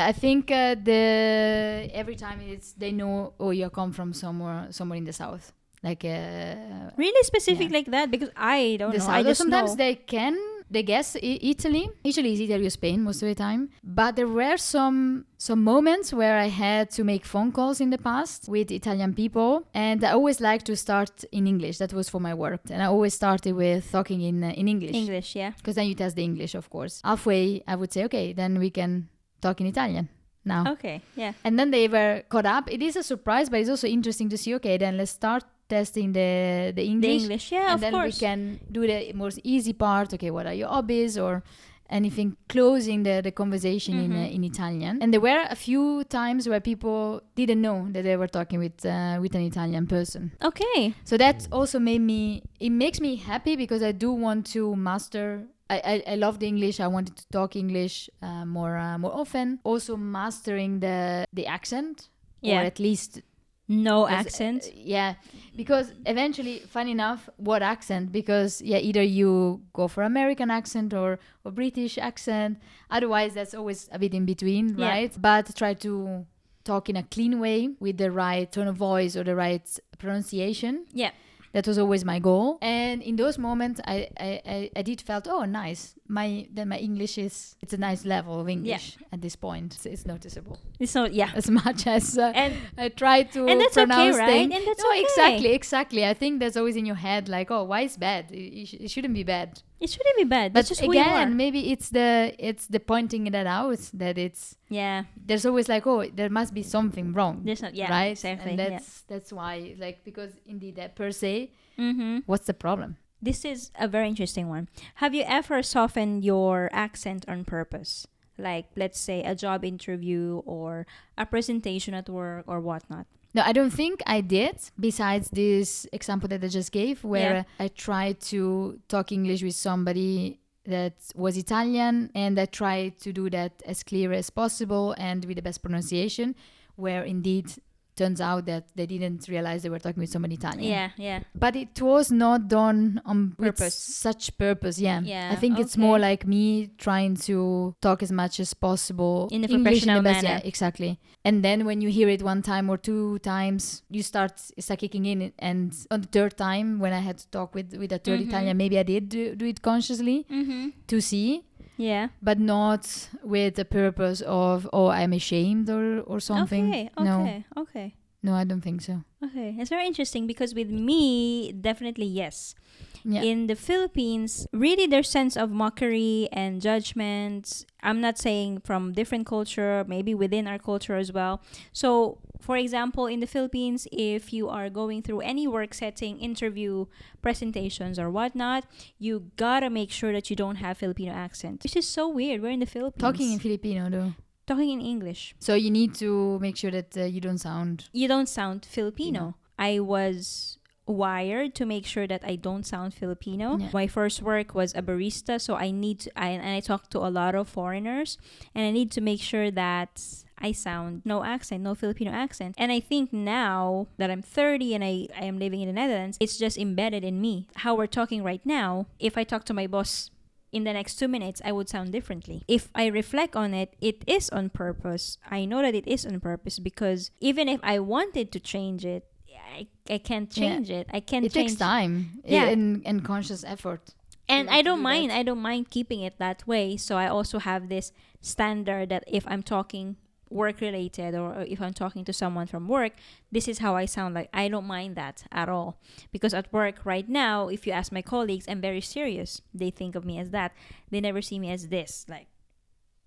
I think every time they know, oh, you come from somewhere in the south. Like really specific like that, because I don't know. South. I just Sometimes know. they can the guess Italy. Usually is Italy or Spain most of the time. But there were some moments where I had to make phone calls in the past with Italian people, and I always like to start in English. That was for my work, and I always started with talking in English. English, yeah. Because then you test the English, of course. Halfway, I would say, okay, then we can talk in Italian now. Okay, yeah. And then they were caught up. It is a surprise, but it's also interesting to see, okay, then let's start testing the English. The English, yeah, and of then course. we can do the most easy part. Okay, what are your hobbies or anything, closing the conversation in Italian. And there were a few times where people didn't know that they were talking with an Italian person. Okay. So that also makes me happy because I do want to master. I love the English. I wanted to talk English more often. Also mastering the accent, Yeah. or at least No accent. yeah, because eventually, fun enough, what accent? Because either you go for American accent or British accent. Otherwise, that's always a bit in between, Yeah. right? But try to talk in a clean way with the right tone of voice or the right pronunciation. Yeah. That was always my goal. And in those moments, I did felt, oh, nice. My English it's a nice level of English at this point. It's noticeable. It's not, yeah. As much as And I try to and that's okay, pronounce right? things. And that's no, okay. exactly. I think that's always in your head, like, oh, why is bad? It shouldn't be bad. It shouldn't be bad. But That's just who you are. again, maybe it's the pointing that out that it's Yeah. there's always like, oh, there must be something wrong. There's not, yeah, right? exactly. And Yeah. that's why, like, because indeed that per se, Mm-hmm. what's the problem? This is a very interesting one. Have you ever softened your accent on purpose? Like, let's say, a job interview or a presentation at work or whatnot. No, I don't think I did. Besides this example that I just gave, where I tried to talk English with somebody that was Italian, and I tried to do that as clear as possible and with the best pronunciation, where indeed turns out that they didn't realize they were talking with somebody Italian. Yeah, yeah. But it was not done on with Purpose. such purpose. Yeah. Yeah, I think it's okay. more like me trying to talk as much as possible In a English professional the best- manner. Yeah, exactly. And then when you hear it one time or two times, it's start kicking in. And on the third time, when I had to talk with a third Italian, maybe I did do it consciously Mm-hmm. to see, Yeah. but not with the purpose of, oh, I'm ashamed or something. Okay, No. okay. No, I don't think so. Okay, it's very interesting because with me, definitely yes. Yeah. In the Philippines, really there's sense of mockery and judgment. I'm not saying from different culture, maybe within our culture as well. So, for example, in the Philippines, if you are going through any work setting, interview, presentations or whatnot, you gotta make sure that you don't have Filipino accent. Which is so weird. We're in the Philippines. Talking in Filipino, though. Talking in English. So you need to make sure that you don't sound. You don't sound Filipino. I was wired to make sure that I don't sound Filipino. Yeah. My first work was a barista, so I talk to a lot of foreigners, and I need to make sure that I sound no accent, no Filipino accent. And I think now that I'm 30 and I am living in the Netherlands, it's just embedded in me. How we're talking right now, if I talk to my boss in the next 2 minutes, I would sound differently. If I reflect on it, it is on purpose. I know that it is on purpose because even if I wanted to change it, I can't change it. I can't It change. takes time Yeah. and conscious effort. And to I don't do mind. that. I don't mind keeping it that way. So I also have this standard that if I'm talking work related or if I'm talking to someone from work, this is how I sound like. I don't mind that at all. Because at work right now, if you ask my colleagues, I'm very serious. They think of me as that. They never see me as this, like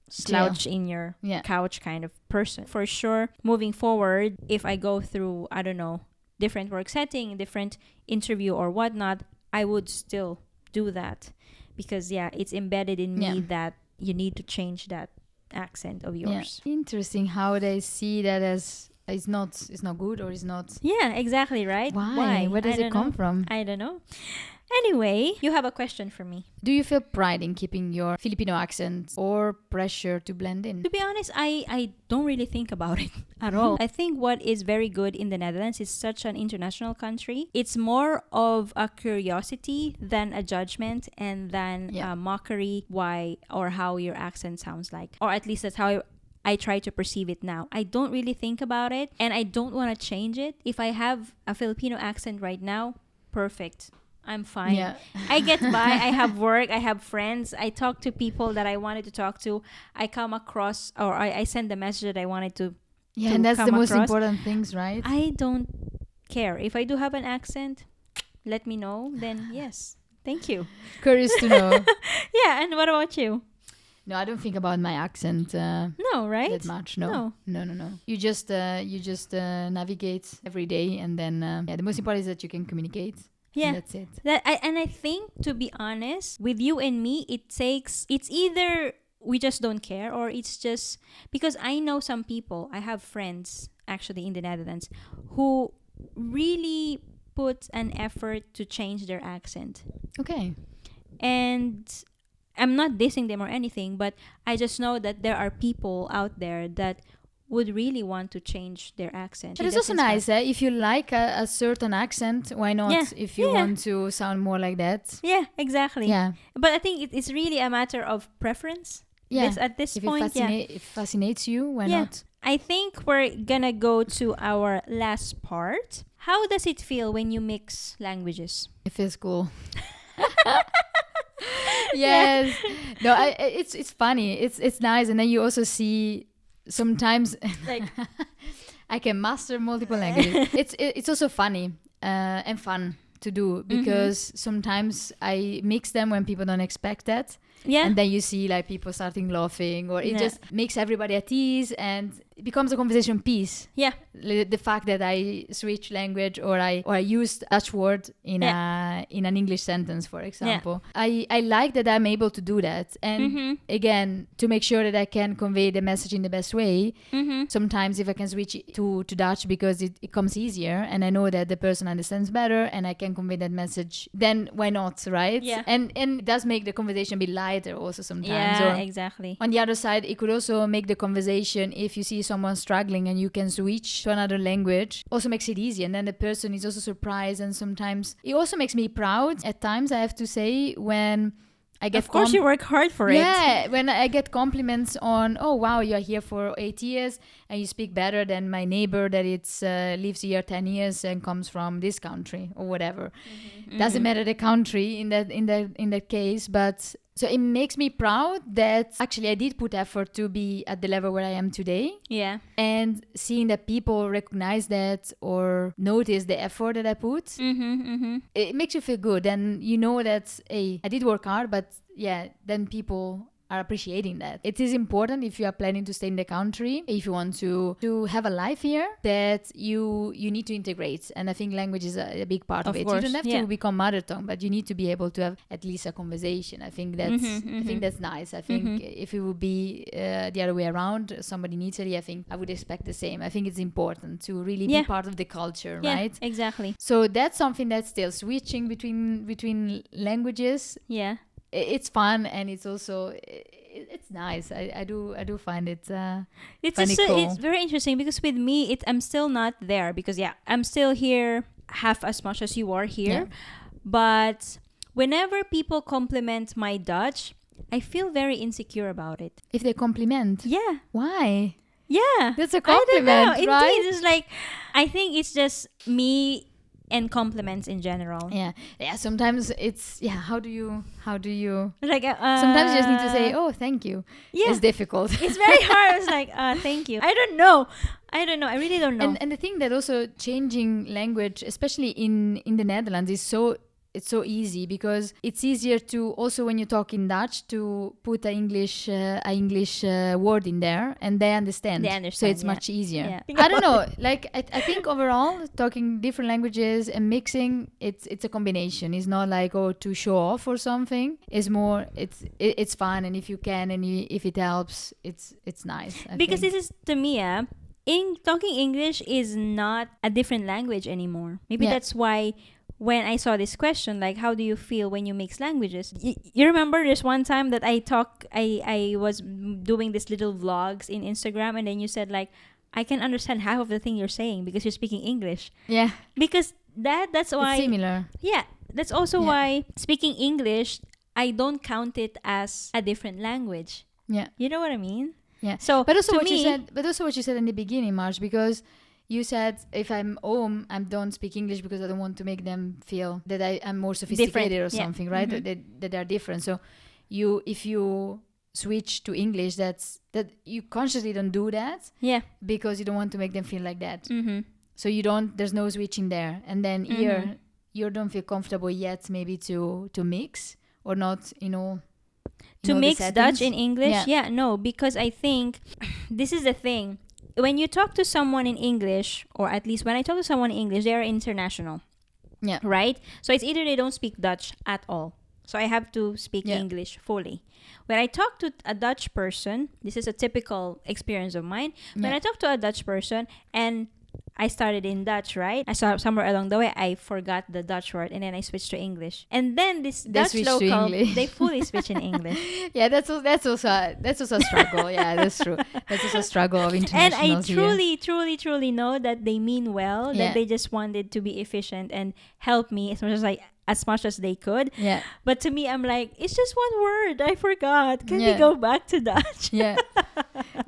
slouch in your couch kind of person. For sure, moving forward, if I go through, I don't know, different work setting, different interview or whatnot, I would still do that. Because it's embedded in me that you need to change that accent of yours. Yeah. Interesting how they see that as it's not good or it's not. Yeah, exactly, right? Why? Where does it come from? I don't know. Anyway, you have a question for me. Do you feel pride in keeping your Filipino accent or pressure to blend in? To be honest, I don't really think about it at all. I think what is very good in the Netherlands is such an international country. It's more of a curiosity than a judgment and than a mockery why or how your accent sounds like. Or at least that's how I try to perceive it now. I don't really think about it and I don't want to change it. If I have a Filipino accent right now, perfect. I'm fine. Yeah. I get by. I have work. I have friends. I talk to people that I wanted to talk to. I come across, or I send the message that I wanted Yeah, to and that's the come most across. important things, right? I don't care. If I do have an accent, let me know. Then yes. Thank you. Curious to know. Yeah, and what about you? No, I don't think about my accent No, right? that much. No. No. No. You just navigate every day, and then the most important is that you can communicate. Yeah. And that's it. And I think, to be honest, with you and me, it's either we just don't care, or it's just because I know some people, I have friends actually in the Netherlands who really put an effort to change their accent. Okay. And I'm not dissing them or anything, but I just know that there are people out there that would really want to change their accent. But it's also nice, if you like a certain accent, why not? Yeah. If you want to sound more like that. Yeah, exactly. Yeah. But I think it's really a matter of preference. Yeah. At this If point, it fascinates you, why not? I think we're gonna go to our last part. How does it feel when you mix languages? It feels cool. Yes. No, it's funny. It's nice, and then you also see sometimes Like, I can master multiple languages. It's also funny and fun to do, because sometimes I mix them when people don't expect that. yeah. And then you see like people starting laughing, or it just makes everybody at ease, and it becomes a conversation piece. Yeah. The fact that I switch language, or I used Dutch word in an English sentence, for example. I like that I'm able to do that. And again, to make sure that I can convey the message in the best way, sometimes if I can switch it to Dutch, because it comes easier, and I know that the person understands better, and I can convey that message, then why not, right? Yeah. And it does make the conversation be lighter also sometimes. Yeah, Or exactly. on the other side, it could also make the conversation, if you see someone struggling and you can switch to another language, also makes it easy. And then the person is also surprised. And sometimes it also makes me proud at times, I have to say, when I get Of course, you work hard for it. Yeah, when I get compliments on, oh wow, you're here for 8 years and you speak better than my neighbor that lives here 10 years and comes from this country or whatever. Doesn't matter the country in that case, but so it makes me proud that actually I did put effort to be at the level where I am today. Yeah. And seeing that people recognize that or notice the effort that I put, it makes you feel good. And you know that, hey, I did work hard, but yeah, then people are appreciating that. It is important, if you are planning to stay in the country, if you want to have a life here, that you need to integrate. And I think language is a big part of it. Course, you don't have to become mother tongue, but you need to be able to have at least a conversation. I think that's nice. I think if it would be the other way around, somebody in Italy, I think I would expect the same. I think it's important to really be part of the culture, right? Exactly. So that's something that's still switching between languages. Yeah. It's fun, and it's also it's nice. I do find it It's funny, just, cool. it's very interesting, because with me, I'm still not there, because I'm still here half as much as you are here. But whenever people compliment my Dutch, I feel very insecure about it. If they compliment, Yeah. why? Yeah. That's a I don't compliment, know. right? Indeed, it's like, I think it's just me and compliments in general. Yeah. Sometimes it's how do you Like sometimes you just need to say, oh, thank you. Yeah. It's difficult. It's very hard. It's like, thank you. I don't know. I really don't know. And the thing that also changing language, especially in the Netherlands, is it's so easy, because it's easier to also, when you talk in Dutch, to put a English word in there, and they understand. So it's much easier. Yeah. I don't know. Like I think overall, talking different languages and mixing, it's a combination. It's not like to show off or something. It's more it's fun, and if you can and if it helps, it's nice. Because this is, to me, talking English is not a different language anymore. Maybe that's why, when I saw this question, like, how do you feel when you mix languages? You remember there's one time that I was doing these little vlogs in Instagram, and then you said, like, I can understand half of the thing you're saying because you're speaking English. Yeah. Because that's why... It's similar. Yeah. That's also why speaking English, I don't count it as a different language. Yeah. You know what I mean? Yeah. So, but also to what me, you said in the beginning, Marge, because you said if I'm home, I don't speak English because I don't want to make them feel that I'm more sophisticated or Yeah. something, right? That they're different. So if you switch to English, that you consciously don't do that Yeah. because you don't want to make them feel like that. Mm-hmm. So there's no switching there. And then here, you don't feel comfortable yet maybe to mix or not, To the mix Dutch settings. in English? Yeah. No, because I think this is the thing. When you talk to someone in English, or at least when I talk to someone in English, they are international, Yeah. right? So it's either they don't speak Dutch at all. So I have to speak Yeah. English fully. When I talk to a Dutch person, this is a typical experience of mine. When Yeah. I talk to a Dutch person and I started in Dutch, right? I saw somewhere along the way I forgot the Dutch word and then I switched to English. And then this They Dutch switch to local, English. they fully switch in English. Yeah, that's also a struggle. Yeah, that's true. That's also a struggle of And internationals I here. truly know that they mean well, Yeah. that they just wanted to be efficient and help me as much as they could. Yeah. But to me, I'm like, it's just one word. I forgot. Can we Yeah. go back to Dutch? Yeah.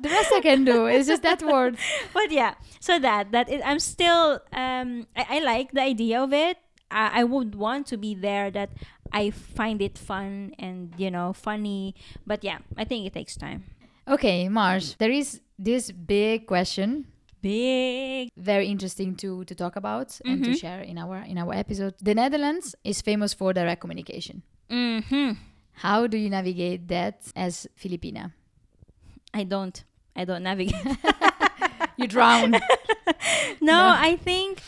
The rest I can do. It's just that word. But yeah, so I'm still I like the idea of it. I would want to be there, that I find it fun and funny. But yeah, I think it takes time. Okay, Marsh, there is this big question, Big. very interesting to talk about and to share in our episode. The Netherlands is famous for direct communication. Mm-hmm. How do you navigate that as Filipina? I don't navigate. You drown. No, I think,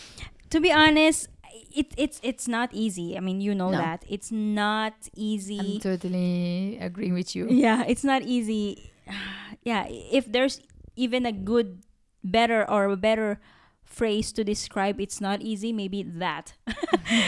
to be honest, it's not easy. I mean, No. that it's not I'm easy. totally agreeing with you. Yeah, it's not easy. Yeah, if there's even a better phrase to describe it's not easy, maybe that.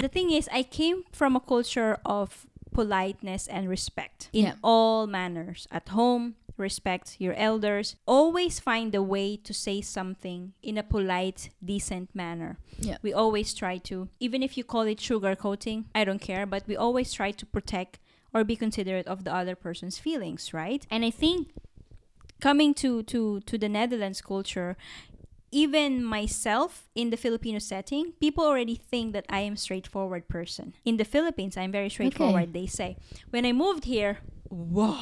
The thing is, I came from a culture of politeness and respect in Yeah. all manners. At home, respect your elders. Always find a way to say something in a polite, decent manner. Yeah. We always try to, even if you call it sugarcoating, I don't care, but we always try to protect or be considerate of the other person's feelings, right? And I think coming to the Netherlands culture, even myself in the Filipino setting, people already think that I am a straightforward person. In the Philippines, I'm very straightforward, they say. When I moved here, whoa,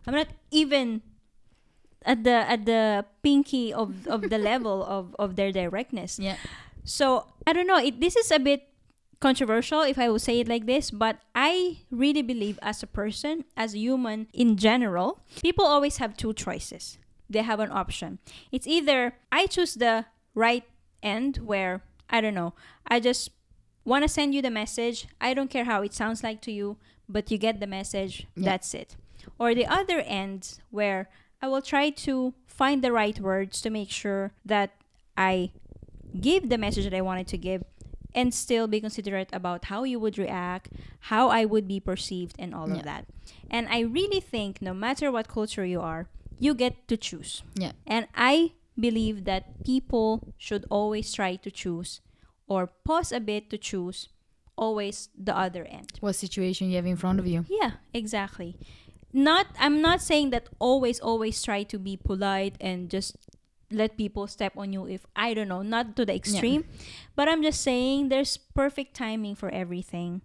I'm not even at the pinky of the level of their directness. Yeah. So I don't know. This is a bit controversial if I would say it like this, but I really believe as a person, as a human in general, people always have two choices. They have an option. It's either I choose the right end where, I don't know, I just want to send you the message. I don't care how it sounds like to you, but you get the message. Yeah. That's it. Or the other end where I will try to find the right words to make sure that I give the message that I wanted to give and still be considerate about how you would react, how I would be perceived, and all Yeah. of that. And I really think no matter what culture you are, you get to choose. Yeah. And I believe that people should always try to choose or pause a bit to choose always the other end. What situation you have in front of you? Yeah, exactly. I'm not saying that always try to be polite and just let people step on you if, I don't know, not to the extreme. But I'm just saying there's perfect timing for everything.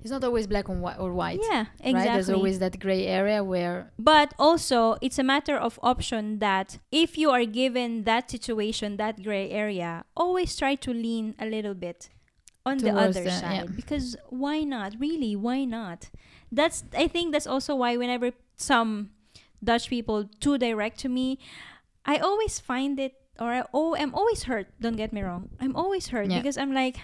It's not always black and white or white. Yeah, exactly. Right? There's always that gray area where But also, it's a matter of option that if you are given that situation, that gray area, always try to lean a little bit on the Towards other the- side. yeah. Because why not? Really, why not? I think that's also why whenever some Dutch people too direct to me, I always find it, I'm always hurt. Don't get me wrong. I'm always hurt Yeah. because I'm like,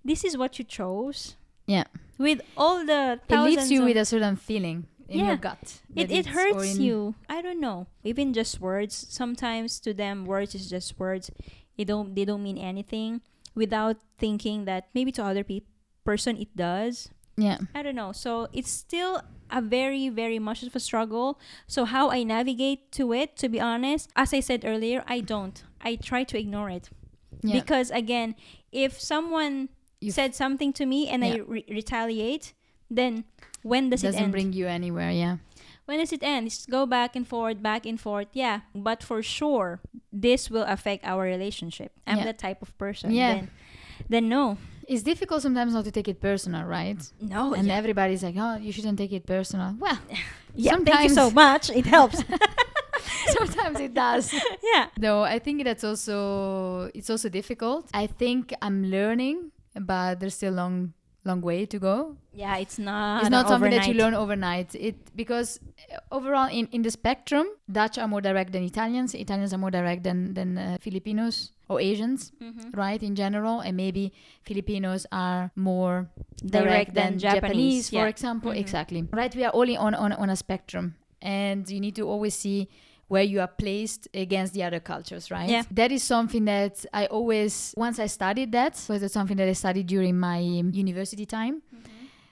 this is what you chose. yeah, With all the it thousands leaves you of with a certain feeling in Yeah. your gut. it that it's- or hurts in- you. I don't know. Even just words. Sometimes to them, words is just words. They don't mean anything. Without thinking that maybe to other person it does. Yeah. I don't know. So it's still a very, very much of a struggle. So how I navigate to it, to be honest, as I said earlier, I don't. I try to ignore it. Yeah. Because again, if someone said something to me and I Yeah. retaliate, then when does it doesn't end? bring you anywhere. Yeah. When does it end? It's go back and forth, yeah. But for sure, this will affect our relationship. I'm Yeah. that type of person. Yeah. Then no. It's difficult sometimes not to take it personal, right? No. And everybody's like, oh, you shouldn't take it personal. Well, Yeah, thank you sometimes so much. It helps. sometimes it does. Yeah. No, I think it's also difficult. I think I'm learning, but there's still long way to go. Yeah, it's not. It's not something that you overnight. learn overnight. Because overall in the spectrum, Dutch are more direct than Italians. Italians are more direct than Filipinos or Asians, right? In general, and maybe Filipinos are more direct than Japanese, for yeah. example. Exactly. Right? We are only on a spectrum, and you need to always see where you are placed against the other cultures, right? Yeah. That is something that I always, once I studied that, because it's something that I studied during my university time,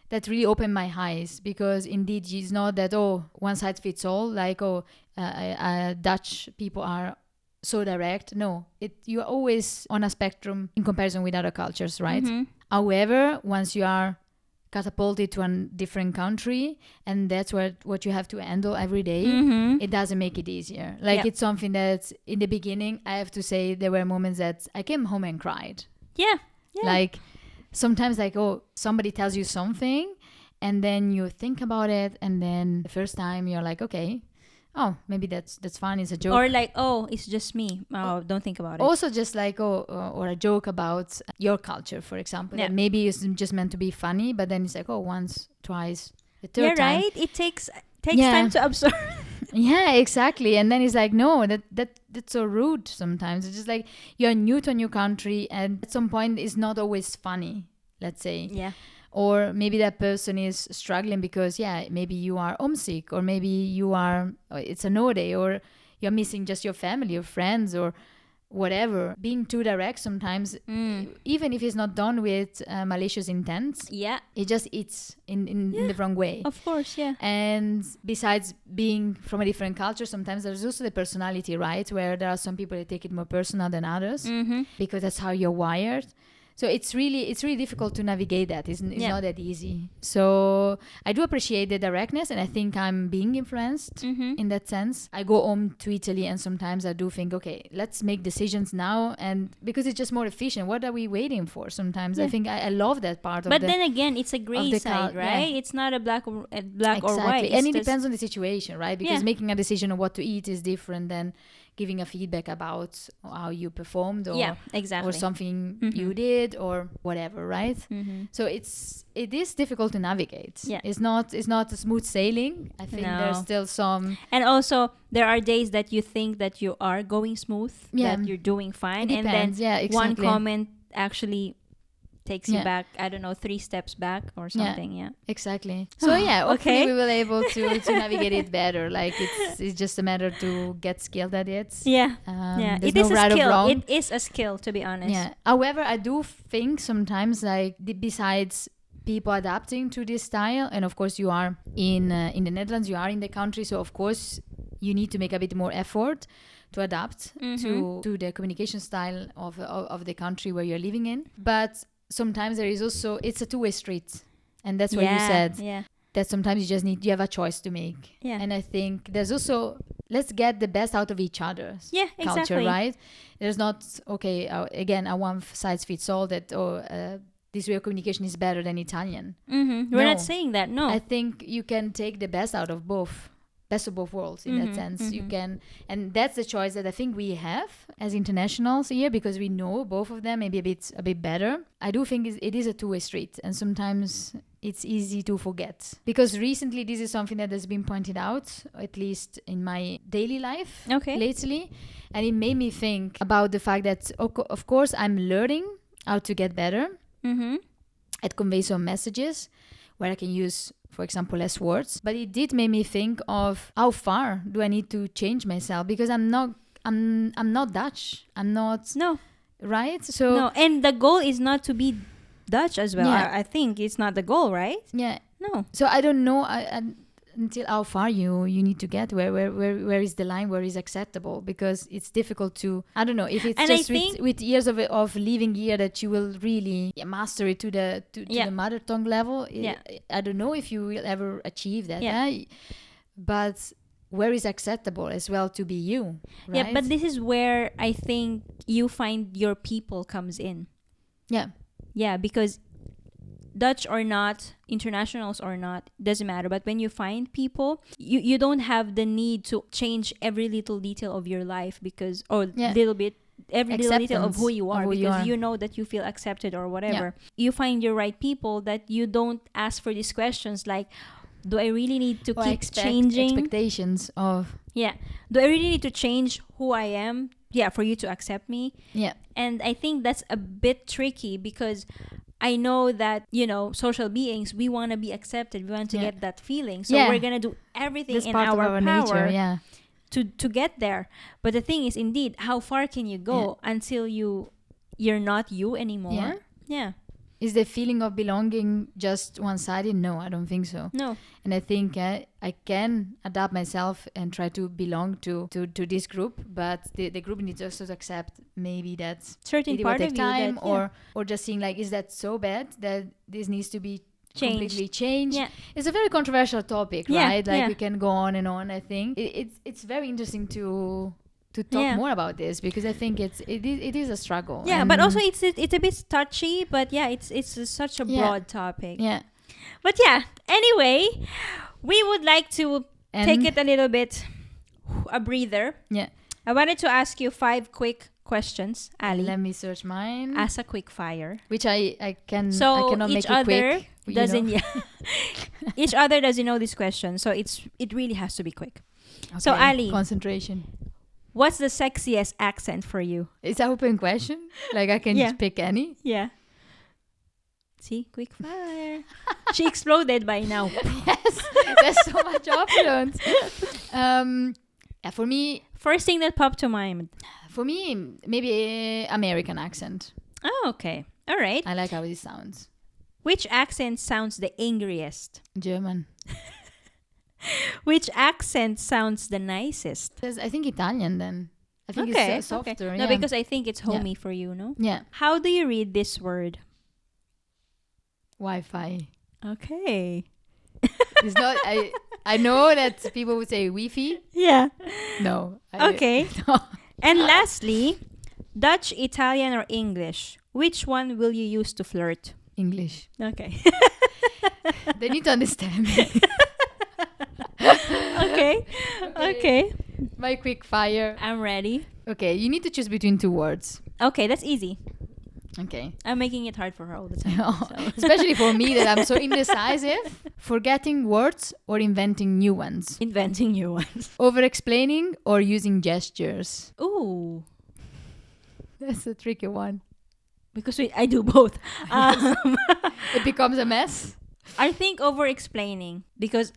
that really opened my eyes, because indeed it's not that, oh, one size fits all, like, Dutch people are so direct. No, you're always on a spectrum in comparison with other cultures, right? However, once you are catapulted to a different country, and that's what you have to handle every day, it doesn't make it easier. Like, it's something that in the beginning, I have to say, there were moments that I came home and cried. Yeah. Like, sometimes, like, oh, somebody tells you something, and then you think about it, and then the first time you're like, okay, oh, maybe that's fun, it's a joke. Or like, oh, it's just me. Oh, don't think about it. Also, just like, or a joke about your culture, for example. Yeah. That maybe it's just meant to be funny, but then it's like, oh, once, twice, the third time. Right? It takes time to absorb. Yeah, exactly. And then it's like, no, that's so rude sometimes. It's just like, you're new to a new country, and at some point it's not always funny, let's say. Yeah. Or maybe that person is struggling because, maybe you are homesick, or maybe it's a no day, or you're missing just your family or friends or whatever. Being too direct sometimes, even if it's not done with malicious intent, it just eats in the wrong way. Of course, yeah. And besides being from a different culture, sometimes there's also the personality, right? Where there are some people that take it more personal than others, because that's how you're wired. So it's really difficult to navigate that. It's not that easy. So I do appreciate the directness, and I think I'm being influenced in that sense. I go home to Italy, and sometimes I do think, okay, let's make decisions now, and because it's just more efficient. What are we waiting for? Sometimes I think I love that part of But the. then again, it's a gray side, right? It's not a black or white. And it depends on the situation, right? Because Yeah. making a decision on what to eat is different than giving a feedback about how you performed, or exactly. or something you did, or whatever, right? So it is difficult to navigate. Yeah. It's not a smooth sailing. I think there's still some. And also, there are days that you think that you are going smooth, that you're doing fine, It and depends. then Yeah, exactly. one comment actually takes you back, I don't know, 3 steps back or something. Yeah. Exactly. So hopefully Okay. we will able to navigate it better. Like, it's just a matter to get skilled at it. Yeah. There's It no is a right or skill. wrong. It is a skill, to be honest. Yeah. However, I do think sometimes, like, besides people adapting to this style, and of course you are in the Netherlands, you are in the country, so of course you need to make a bit more effort to adapt to the communication style of the country where you're living in. But sometimes there is also, it's a two-way street, and that's what you said. Yeah. That sometimes you have a choice to make. Yeah. And I think there's also, let's get the best out of each other's culture, exactly. right? There's not, okay, again, a one size fits all that, this way of communication is better than Italian. We're not saying that, no. I think you can take the best out of best of both worlds in that sense. You can, and that's the choice that I think we have as internationals here, because we know both of them maybe a bit better. I do think it is a two-way street, and sometimes it's easy to forget, because recently this is something that has been pointed out, at least in my daily life lately, and it made me think about the fact that of course I'm learning how to get better at convey some messages where I can use, for example, less words. But it did make me think of how far do I need to change myself, because I'm not Dutch. I'm not. No. Right? So No, and the goal is not to be Dutch as well. Yeah. I think it's not the goal, right? Yeah. No. So I don't know until how far you need to get. Where is the line? Where is acceptable? Because it's difficult to. I don't know if it's And just I think- with years of living here that you will really master it to the mother tongue level. Yeah. I don't know if you will ever achieve that. Yeah. But where is acceptable as well to be you, right? Yeah, but this is where I think you find your people comes in. Yeah. Yeah, because Dutch or not, internationals or not, doesn't matter. But when you find people, you don't have the need to change every little detail of your life because, or little bit, every little detail of who you are, because you know that you feel accepted or whatever. You find your right people that you don't ask for these questions like, do I really need to keep changing expectations of? Yeah. Do I really need to change who I am? Yeah, for you to accept me. Yeah. And I think that's a bit tricky because I know that, you know, social beings, we want to be accepted. We want to get that feeling. So we're going to do everything in our power nature, to get there. But the thing is, indeed, how far can you go until you're not you anymore? Yeah. Is the feeling of belonging just one-sided? No, I don't think so. No. And I think I can adapt myself and try to belong to this group, but the group needs also to accept maybe that's certain part of time you that, or just seeing like, is that so bad that this needs to be completely changed? changed? Yeah. It's a very controversial topic, right? Like we can go on and on. I think it's very interesting to talk more about this because I think it is a struggle. Yeah, but also it's a bit touchy, but it's such a broad topic. Yeah. But anyway, we would like to take it a little bit a breather. Yeah. I wanted to ask you 5 quick questions, Ali. Let me search mine. As a quick fire. Which I cannot each make it other quick. Doesn't each other doesn't know this question, so it really has to be quick. Okay. So Ali, concentration. What's the sexiest accent for you? It's an open question. Like I can just pick any. Yeah. See, quick fire. She exploded by now. Yes, there's so much options. For me, first thing that popped to mind. For me, maybe American accent. Oh, okay. All right. I like how it sounds. Which accent sounds the angriest? German. Which accent sounds the nicest? I think Italian then. I think it's softer. Okay. No, because I think it's homey for you, no? Yeah. How do you read this word? Wi-Fi. Okay. It's not. I know that people would say Wi-Fi. Yeah. No. Okay. No. And lastly, Dutch, Italian, or English? Which one will you use to flirt? English. Okay. They need to understand me. Okay. My quick fire. I'm ready. Okay, you need to choose between 2 words. Okay, that's easy. Okay. I'm making it hard for her all the time. So. Especially for me that I'm so indecisive. Forgetting words or inventing new ones? Inventing new ones. Over-explaining or using gestures? Ooh. That's a tricky one. Because I do both. It becomes a mess. I think over-explaining because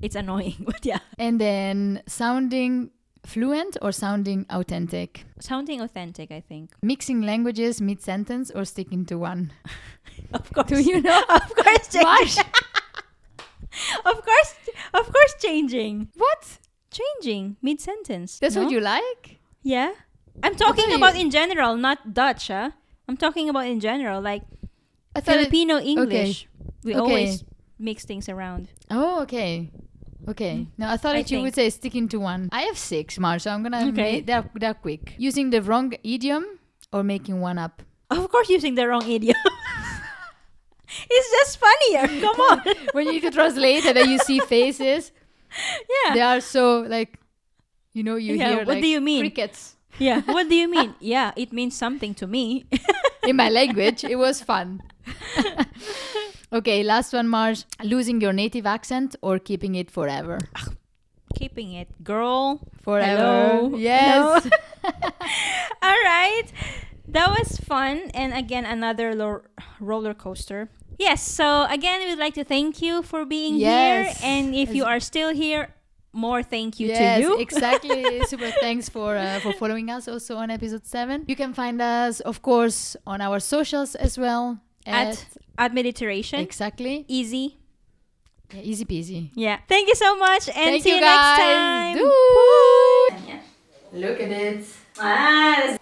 it's annoying. But yeah. And then sounding fluent or sounding authentic? Sounding authentic, I think. Mixing languages mid-sentence or sticking to one? Of course. Do you know? Of course, changing. Of course, changing. What? Changing mid-sentence. That's what you like? Yeah. I'm talking about in general, not Dutch, huh? I'm talking about in general, like Filipino English. Okay. We always mix things around. Oh, okay. Okay. No, I thought that you would say sticking to one. I have 6, Mar, so I'm going to make they're quick. Using the wrong idiom or making one up? Of course, using the wrong idiom. It's just funnier. Come on. When you need to translate and then you see faces. Yeah. They are so like, you hear what like do you mean? Crickets. Yeah. What do you mean? Yeah, it means something to me. In my language, it was fun. Okay, last one, Marge. Losing your native accent or keeping it forever? Keeping it, girl. Forever. Hello. Yes. Hello. All right. That was fun. And again, another roller coaster. Yes. So again, we'd like to thank you for being here. And if you are still here, more thank you to you. Exactly. Super thanks for following us also on episode 7. You can find us, of course, on our socials as well. At Mediterration. Exactly. Easy. Yeah, easy peasy. Yeah. Thank you so much. And thank see you guys. next time. Dude. Look at it.